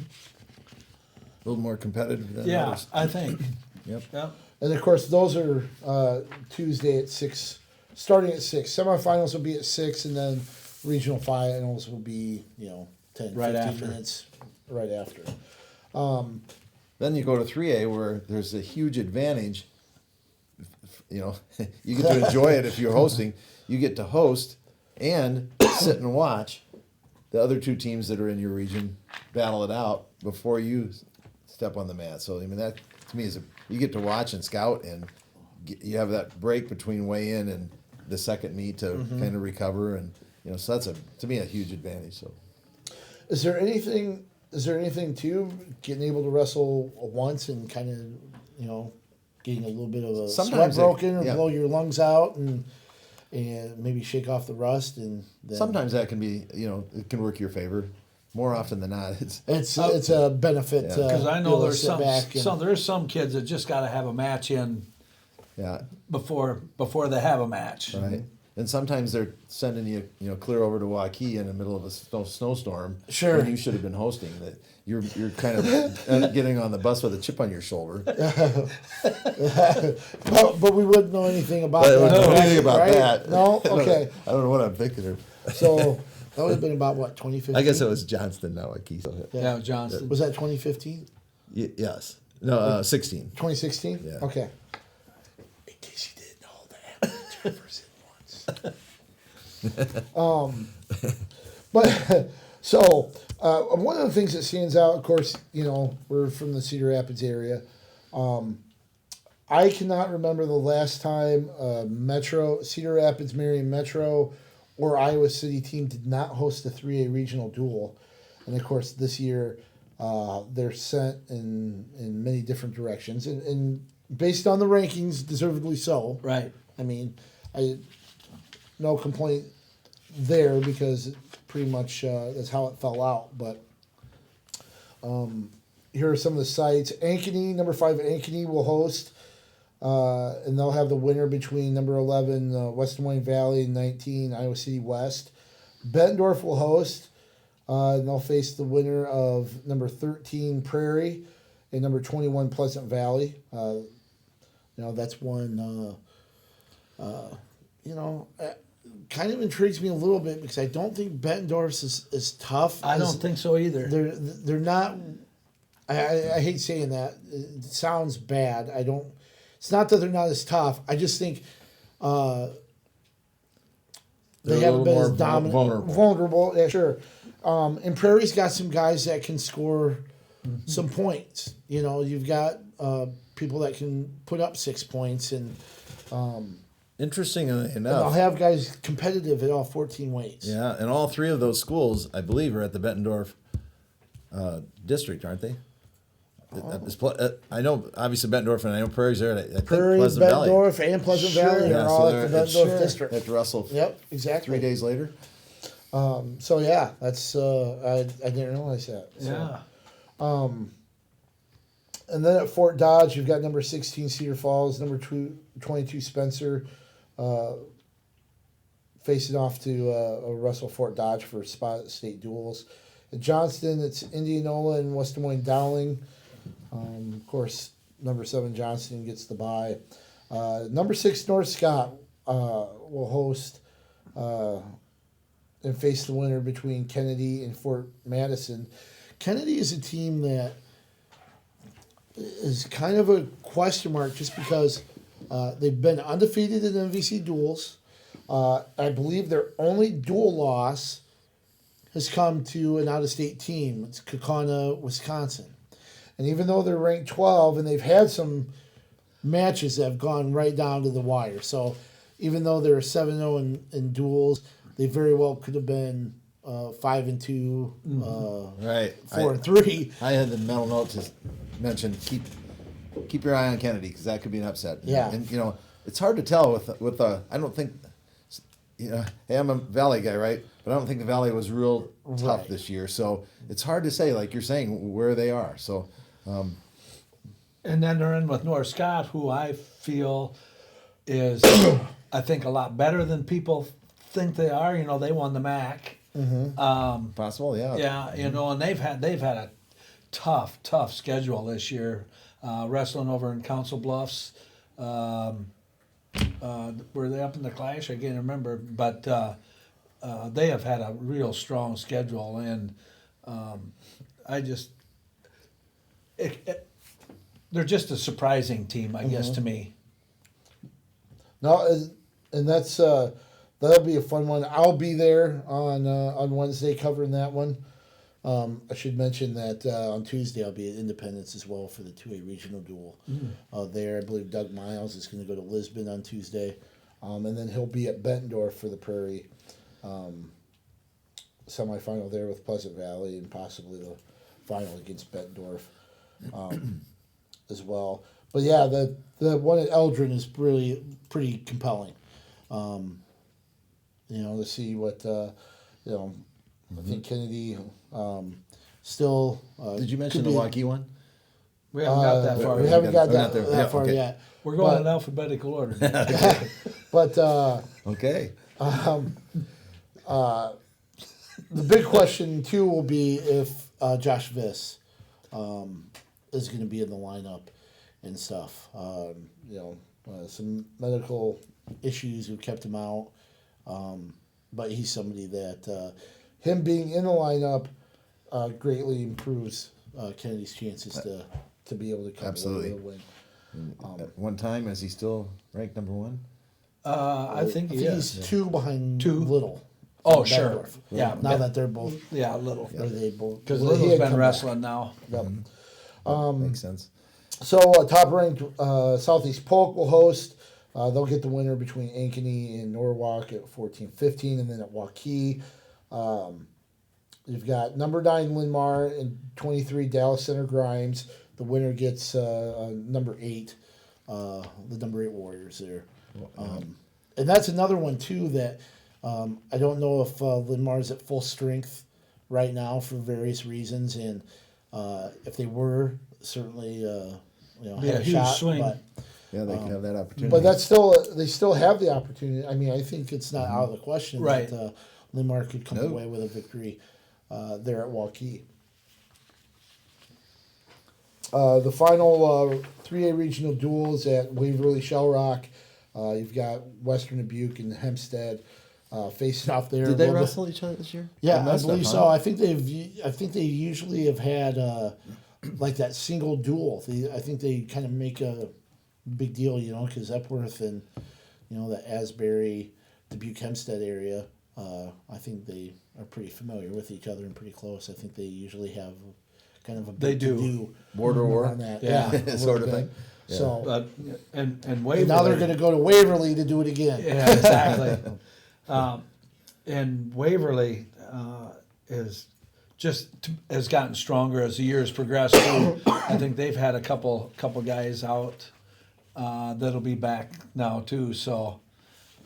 A little more competitive than yeah, others. I think. Yep. Yeah. and of course those are Tuesday at 6, starting at 6. Semifinals will be at 6, and then regional finals will be 10, Right 15 after. minutes right after. Then you go to 3A where there's a huge advantage. You get to enjoy it if you're hosting. You get to host and sit and watch the other two teams that are in your region battle it out before you step on the mat. So that to me you get to watch and scout, and you have that break between weigh in and the second meet to kind of recover, and so that's to me a huge advantage. So Is there anything to getting able to wrestle once and kind of getting a little bit of a sweat Sometimes broken or yeah. blow your lungs out and maybe shake off the rust, and then sometimes that can be it can work your favor. More often than not, it's a benefit Yeah. to Because I be know able to there's sit back and- there's some kids that just got to have a match in yeah. before they have a match. Right. And sometimes they're sending you, clear over to Waukee in the middle of a snowstorm. Sure. When you should have been hosting. That you're kind of getting on the bus with a chip on your shoulder. but we wouldn't know anything about But I that. don't know anything about right? that. No? Okay. I don't know what I'm thinking. So that would have been about what, 2015? I guess it was Johnston, not Waukee. So Yeah, Johnston. Was that 2015? yes. No, 16. 2016? Yeah. Okay. In case you didn't know that, Jefferson once. But so one of the things that stands out, of course, we're from the Cedar Rapids area. I cannot remember the last time Cedar Rapids, Marion Metro, or Iowa City team did not host a 3A regional duel. And of course, this year they're sent in many different directions, and based on the rankings, deservedly so. Right. I mean, no complaint there because pretty much that's how it fell out. But here are some of the sites. Ankeny, number 5 Ankeny will host, and they'll have the winner between number 11 West Des Moines Valley and 19 Iowa City West. Bettendorf will host, and they'll face the winner of number 13 Prairie and number 21 Pleasant Valley. That's one. Kind of intrigues me a little bit because I don't think Bettendorf's is tough. I don't think so either. They're not. I hate saying that. It sounds bad. I don't. It's not that they're not as tough. I just think They're they a haven't little been more as dominant, vulnerable. vulnerable. Yeah, sure. And Prairie's got some guys that can score some points. You've got people that can put up 6 points, and Interestingly they'll enough, have guys competitive at all 14 weights. yeah, and all three of those schools, I believe, are at the Bettendorf district, aren't they? I know, obviously Bettendorf, and I know Prairie's there. I think Prairie, Pleasant Valley. Bettendorf, and Pleasant Sure. Valley Yeah, are so all they're- at the it's- Bettendorf district. They have to wrestle Yep, exactly. 3 days later. So yeah, that's I didn't realize that. So. Yeah. And then at Fort Dodge, you've got number 16 Cedar Falls, number 22 Spencer, facing off to Russell Fort Dodge for spot at state duels. At Johnston, it's Indianola and West Des Moines Dowling. Of course, number 7 Johnston gets the bye. Number 6 North Scott will host and face the winner between Kennedy and Fort Madison. Kennedy is a team that is kind of a question mark just because they've been undefeated in MVC duels. I believe their only dual loss has come to an out-of-state team. It's Kaukauna, Wisconsin. And even though they're ranked 12 and they've had some matches that have gone right down to the wire. So even though they're 7-0 in duels, they very well could have been 5-2, Right. 4-3. I had the mental note to mention keep your eye on Kennedy because that could be an upset. Yeah. And it's hard to tell with I don't think, hey, I'm a Valley guy, right? But I don't think the Valley was real tough Right. this year. So it's hard to say, like you're saying, where they are. So And then they're in with North Scott, who I feel is, I think, a lot better than people think they are. They won the MAC. possible, yeah. Yeah, and they've had a tough schedule this year. Wrestling over in Council Bluffs. Were they up in the Clash? I can't remember, but they have had a real strong schedule, and they're just a surprising team, I guess, to me. No, and that's that'll be a fun one. I'll be there on Wednesday covering that one. I should mention that on Tuesday I'll be at Independence as well for the 2A regional duel. There, I believe Doug Miles is going to go to Lisbon on Tuesday, and then he'll be at Bettendorf for the Prairie semifinal there with Pleasant Valley and possibly the final against Bettendorf as well. But yeah, the one at Eldrin is really pretty compelling. To see what I think Kennedy still. Did you mention could the be- Waukee one? We haven't got that far. We yet. haven't got We're not that, there. that Yeah, far okay. yet. We're going But- in alphabetical order. But Okay. the big question too will be if Josh Viss is going to be in the lineup and stuff. Some medical issues have kept him out, but he's somebody that him being in the lineup greatly improves Kennedy's chances to be able to come Absolutely. away with a win. At one time, is he still ranked number 1? I think I he think is. he's 2 behind Two. Little. Oh, from sure. Bettendorf. Yeah. Now that they're both, Yeah, Little. or they both, Because well, he Little's had been come wrestling now. back. Yep. Makes sense. So top ranked Southeast Polk will host. They'll get the winner between Ankeny and Norwalk at 14-15, and then at Waukee. You've got number 9 Linmar and 23 Dallas Center Grimes. The winner gets number 8, the number 8 Warriors there. And that's another one too that I don't know if Linmar's at full strength right now for various reasons, and if they were, certainly Be had a a huge shot. swing. Yeah, they can have that opportunity. But that's they still have the opportunity. I mean, I think it's not out of the question Right. that Linmar could come Nope. away with a victory there at Waukee. The final 3A regional duels at Waverly Shell Rock. You've got Western Dubuque and Hempstead facing off there. Did they Well, wrestle each other this year? Yeah, They I must have, believe huh? so. I think they usually have had like that single duel. I think they kind of make a big deal, because Epworth and the Asbury, Dubuque, Hempstead area. I think they are pretty familiar with each other and pretty close. I think they usually have kind of a They big do. to-do Border war? on that. Yeah. a Sort little of bit. thing. Yeah. So But and and Waverly. now they're going to go to Waverly to do it again. Yeah, exactly. And Waverly is has gotten stronger as the years progress too. I think they've had a couple guys out that'll be back now too. So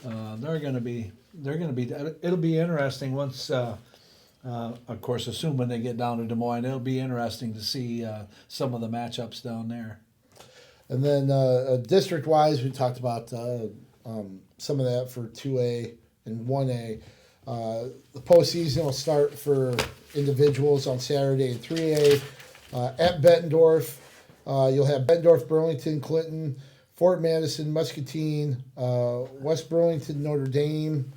they're gonna be. It'll be interesting once. Of course, assuming they get down to Des Moines, it'll be interesting to see some of the matchups down there. And then district-wise, we talked about some of that for 2A and 1A. The postseason will start for individuals on Saturday in 3A. At Bettendorf, you'll have Bettendorf, Burlington, Clinton, Fort Madison, Muscatine, West Burlington, Notre Dame,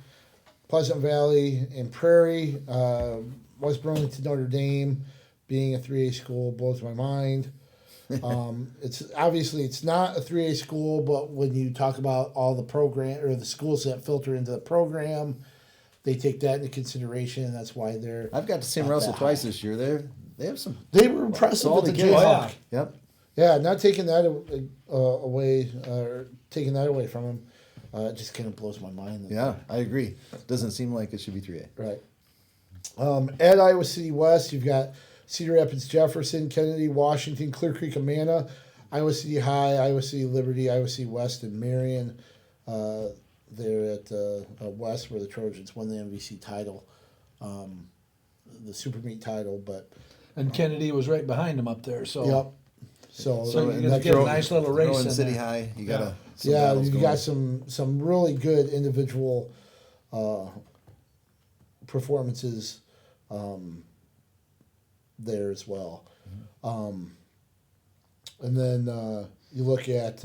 Pleasant Valley, and Prairie. West Burlington, Notre Dame being a 3A school blows my mind. It's obviously it's not a 3A school, but when you talk about all the program or the schools that filter into the program, they take that into consideration, and that's why they're. I've got to see them wrestle twice this year. They have some. They were impressive with the kids. Jayhawk. Yep. Yeah, not taking that away or taking that away from them. It just kind of blows my mind. Yeah, I agree. Doesn't seem like it should be 3A. Right. At Iowa City West, you've got Cedar Rapids, Jefferson, Kennedy, Washington, Clear Creek, Amana, Iowa City High, Iowa City Liberty, Iowa City West, and Marion. They're at West where the Trojans won the MVC title, the Super Meet title. And Kennedy was right behind them up there. So. Yep. So you're gonna get a nice little race in City there. High. You got you've got some really good individual performances there as well. And then you look at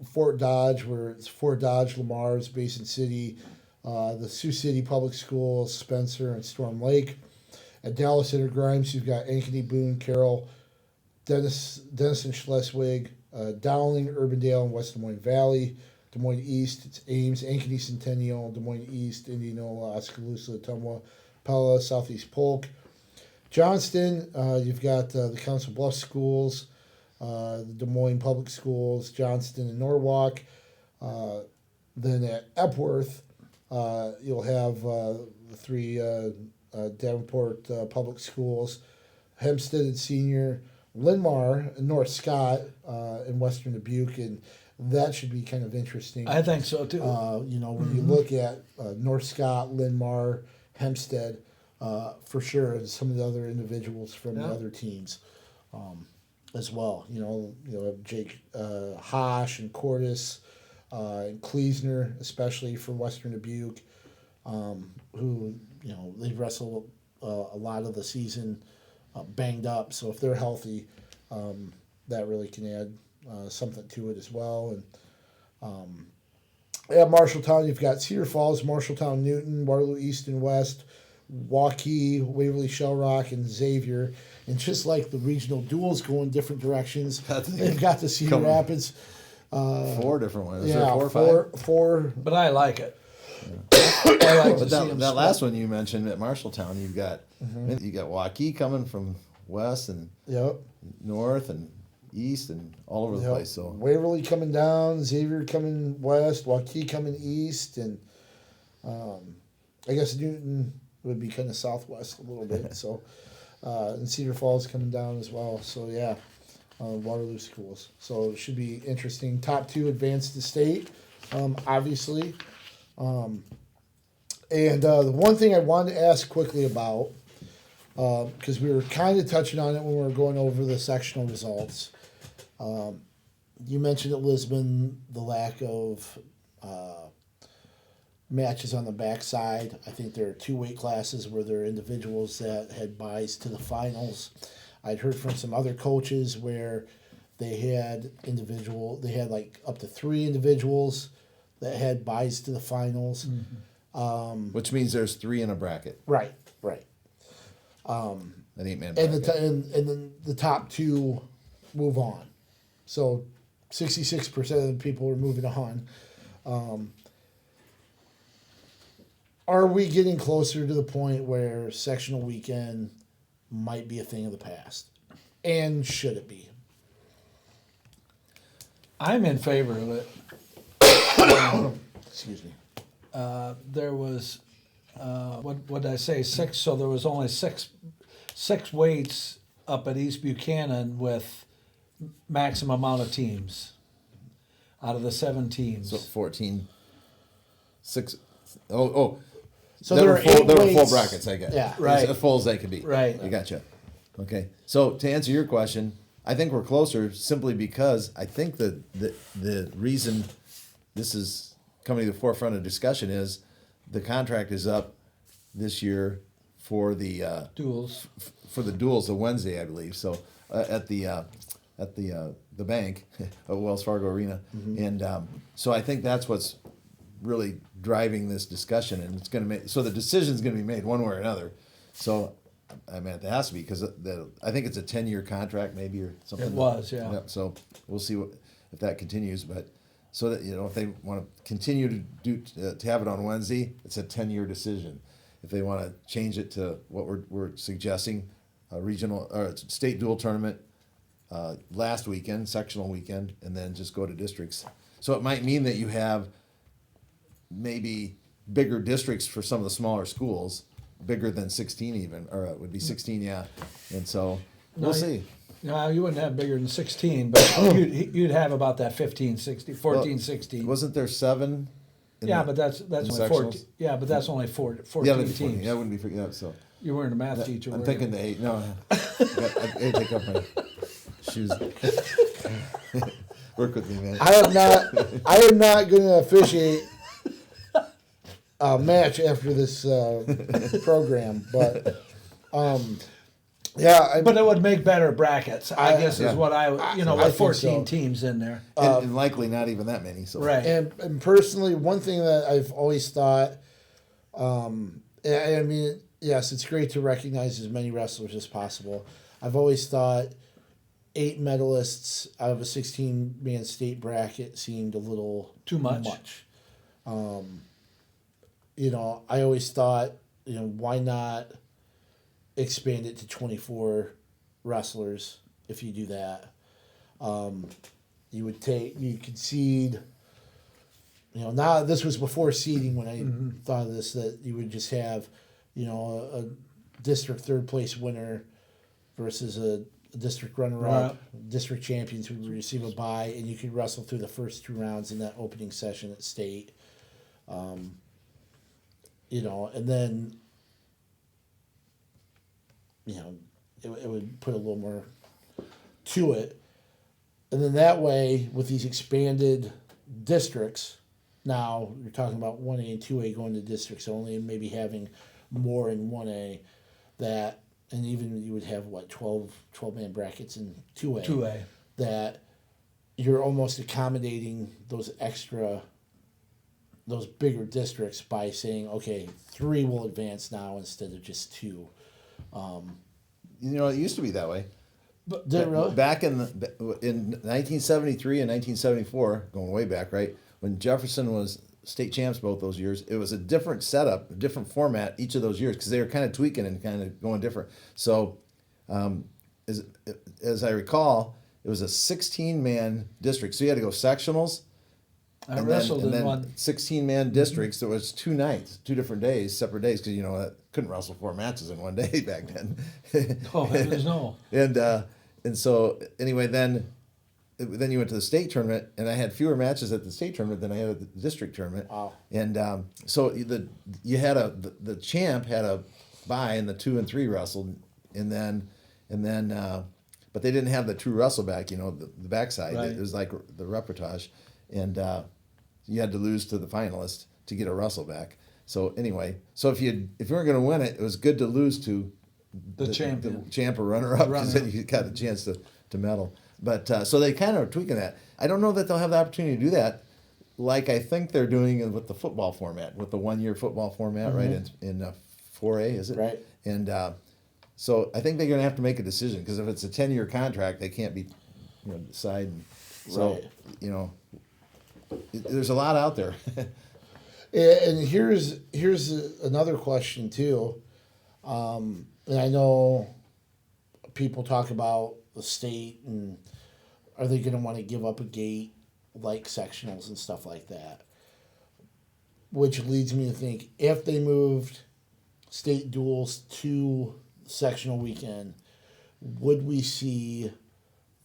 Fort Dodge, where it's Fort Dodge, Lamar's, Basin City, the Sioux City Public Schools, Spencer, and Storm Lake. At Dallas Inter Grimes, you've got Ankeny, Boone, Carroll, Denison, Schleswig, Dowling, Urbandale, and West Des Moines Valley. Des Moines East, it's Ames, Ankeny, Centennial, Des Moines East, Indianola, Oskaloosa, Ottumwa, Pella, Southeast Polk. Johnston, you've got the Council Bluffs schools, the Des Moines Public Schools, Johnston and Norwalk. Then at Epworth, you'll have the three Davenport Public Schools, Hempstead and Senior, Linmar, and North Scott, in Western Dubuque, and that should be kind of interesting. I think so too. When you look at North Scott, Linmar, Hempstead, for sure, and some of the other individuals from the other teams, as well. Jake Hosh and Cordis, and Kleesner, especially for Western Dubuque, who they've wrestled a lot of the season banged up. So if they're healthy, that really can add something to it as well. And at Marshalltown, you've got Cedar Falls, Marshalltown, Newton, Waterloo East and West, Waukee, Waverly, Shell Rock, and Xavier. And just like the regional duels go in different directions, they've got the Cedar Rapids. 4 different ones. Is Yeah, there 4 or 5? four. But I like it. I like but to see 'em that split. last one you mentioned at Marshalltown, you got Waukee coming from west and Yep. north and east and all over the place. So Waverly coming down, Xavier coming west, Waukee coming east, and I guess Newton would be kind of southwest a little bit. So and Cedar Falls coming down as well. So yeah, Waterloo schools. So it should be interesting. Top 2 advanced to state, obviously. And the one thing I wanted to ask quickly about, because we were kind of touching on it when we were going over the sectional results. You mentioned at Lisbon the lack of matches on the backside. I think there are 2 weight classes where there are individuals that had buys to the finals. I'd heard from some other coaches where they had like up to 3 individuals that had buys to the finals. which means there's 3 in a bracket. Right. An 8-man And bracket. and then the top 2 move on. So 66% of the people are moving on. Are we getting closer to the point where sectional weekend might be a thing of the past? And should it be? I'm in favor of it. Excuse me. There was what did I say, 6, so there was only six weights up at East Buchanan with maximum amount of teams out of the 7 teams. So 14, 6. Oh. So there there were are full, 8 there were full weights. brackets. I guess. Yeah. Right. As full as they could be. Right. I gotcha. Okay. So to answer your question, I think we're closer simply because I think that the reason this is coming to the forefront of discussion is the contract is up this year for the Duels. for the duels, the Wednesday, I believe. So at the bank, at Wells Fargo Arena, and so I think that's what's really driving this discussion, and it's going to make so the decision's going to be made one way or another. So I mean, it has to be because I think it's a 10-year contract, maybe or something. It was, yeah. Yep, so we'll see if that continues, but. So that if they want to continue to do to have it on Wednesday, it's a 10-year decision. If they want to change it to what we're suggesting, a regional or state dual tournament last weekend, sectional weekend, and then just go to districts. So it might mean that you have maybe bigger districts for some of the smaller schools, bigger than 16 even, or it would be 16, yeah. And so we'll see. No, you wouldn't have bigger than 16, but you'd have about that 15, 16, 14, Well, 16. Wasn't there 7? Yeah, but that's only sectionals? 14. Yeah, but that's only 14 Yeah, that'd be 14. teams. Yeah, that wouldn't be yeah, so. You weren't a math teacher. I'm were thinking you? the 8. No, I take off my shoes. Work with me, man. I am not going to officiate a match after this program, but yeah. But it would make better brackets, I guess, yeah. is what I I with think 14 so. teams in there. And likely not even that many. So Right. And personally, one thing that I've always thought, I mean, yes, it's great to recognize as many wrestlers as possible. I've always thought 8 medalists out of a 16-man state bracket seemed a little Too much. I always thought, why not expand it to 24 wrestlers if you do that? You could seed, now this was before seeding when I thought of this, that you would just have, a district third place winner versus a district runner-up, district champions who would receive a bye, and you could wrestle through the first 2 rounds in that opening session at state. And then, it would put a little more to it. And then that way, with these expanded districts, now you're talking about 1A and 2A going to districts only and maybe having more in 1A that, and even you would have, 12-man brackets in 2A. 2A. That you're almost accommodating those bigger districts by saying, okay, 3 will advance now instead of just 2. it used to be that way. But did it really? Back in 1973 and 1974, going way back, right? When Jefferson was state champs both those years, it was a different setup, a different format each of those years because they were kind of tweaking and kind of going different. So, as I recall, it was a 16-man district. So you had to go sectionals. I wrestled in then one. 16-man districts. There was 2 nights, 2 different days, separate days, because couldn't wrestle 4 matches in one day back then. Oh, heavens no. And so anyway, then you went to the state tournament, and I had fewer matches at the state tournament than I had at the district tournament. Wow. And so the champ had a bye, and the 2 and 3 wrestled, and then but they didn't have the true wrestle back, the backside. Right. It was like the reportage, and you had to lose to the finalist to get a wrestle back. So anyway, if you weren't going to win it, it was good to lose to The champion. the champ or runner-up, because then you got a chance to medal. But so they kind of are tweaking that. I don't know that they'll have the opportunity to do that, like I think they're doing with the football format, with the 1-year football format, right? In 4A, is it? Right. And so I think they're going to have to make a decision, because if it's a 10-year contract, they can't be, deciding. So there's a lot out there. And here's another question too, and I know people talk about the state and are they going to want to give up a gate like sectionals and stuff like that, which leads me to think if they moved state duels to sectional weekend, would we see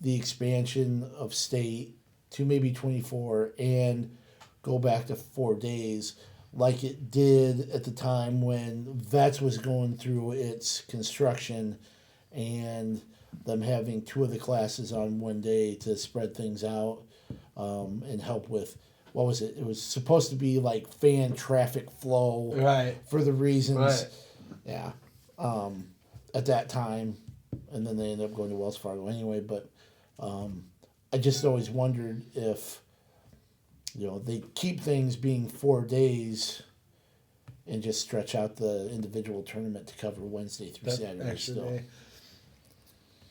the expansion of state to maybe 24 and go back to 4 days like it did at the time when Vets was going through its construction and them having 2 of the classes on one day to spread things out and help with, what was it? It was supposed to be like fan traffic flow Right. for the reasons. Right. Yeah. At that time. And then they ended up going to Wells Fargo anyway. But I just always wondered if, they keep things being 4 days and just stretch out the individual tournament to cover Wednesday through That Saturday extra still. day.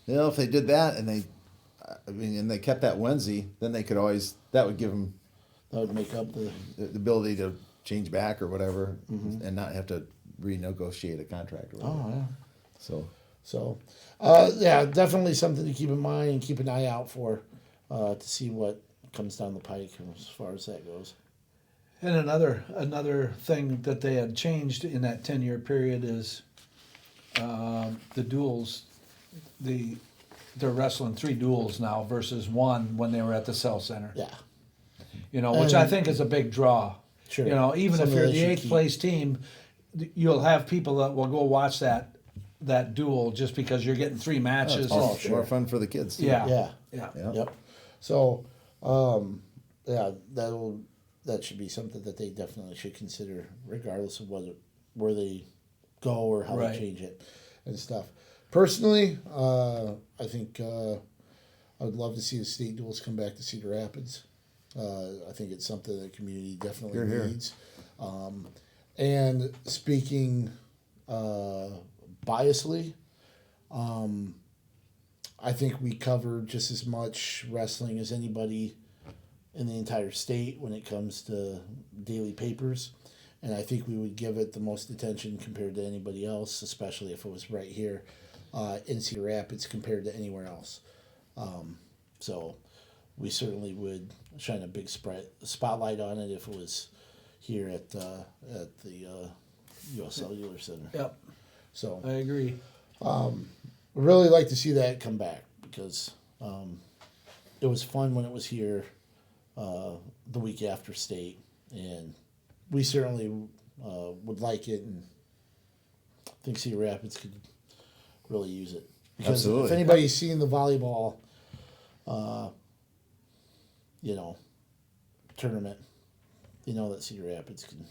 If they did that and they kept that Wednesday, then they could always, that would give them That would make up the. the ability to change back or whatever and not have to renegotiate a contract or whatever. Oh, yeah. So, Yeah, definitely something to keep in mind and keep an eye out for to see what comes down the pike as far as that goes. And another thing that they had changed in that 10-year period is the duels. They're wrestling 3 duels now versus 1 when they were at the Cell Center. Yeah. Which I think is a big draw. Sure. Even Something if you're they the should 8th keep. place team, you'll have people that will go watch that duel just because you're getting 3 matches. Oh, it's sure. more fun for the kids. Too. Yeah. Yeah. Yeah. Yep. So, that should be something that they definitely should consider, regardless of where they go or how Right. they change it and stuff. Personally, I think I would love to see the state duels come back to Cedar Rapids. I think it's something the community definitely Hear, hear. needs. And speaking biasly, I think we cover just as much wrestling as anybody in the entire state when it comes to daily papers. And I think we would give it the most attention compared to anybody else, especially if it was right here in Cedar Rapids compared to anywhere else. So we certainly would shine a big spotlight on it if it was here at the U.S. Cellular Center. Yep, So I agree. I'd really like to see that come back because it was fun when it was here the week after state, and we certainly would like it, and I think Cedar Rapids could really use it. Because Absolutely. if anybody's seen the volleyball, tournament, that Cedar Rapids can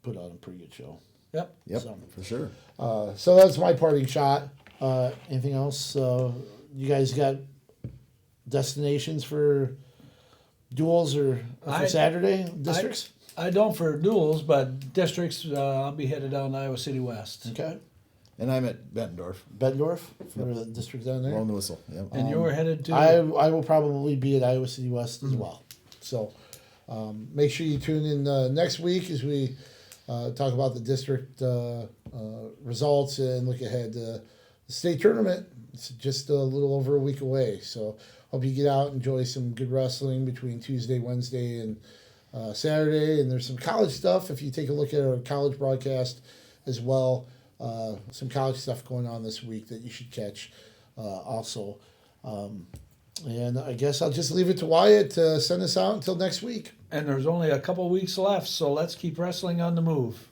put on a pretty good show. Yep. Yep, So- for sure. So that's my parting shot. Anything else? You guys got destinations for duels or for Saturday districts? I don't for duels, but districts. I'll be headed down to Iowa City West. Okay. And I'm at Bettendorf. Bettendorf for the district down there. Blowing the whistle. Yep. And you're headed to. I will probably be at Iowa City West as well. So make sure you tune in next week as we talk about the district results and look ahead to the state tournament. It's just a little over a week away. So hope you get out and enjoy some good wrestling between Tuesday, Wednesday, and Saturday. And there's some college stuff if you take a look at our college broadcast as well. Some college stuff going on this week that you should catch also. And I guess I'll just leave it to Wyatt to send us out until next week. And there's only a couple weeks left, so let's keep wrestling on the move.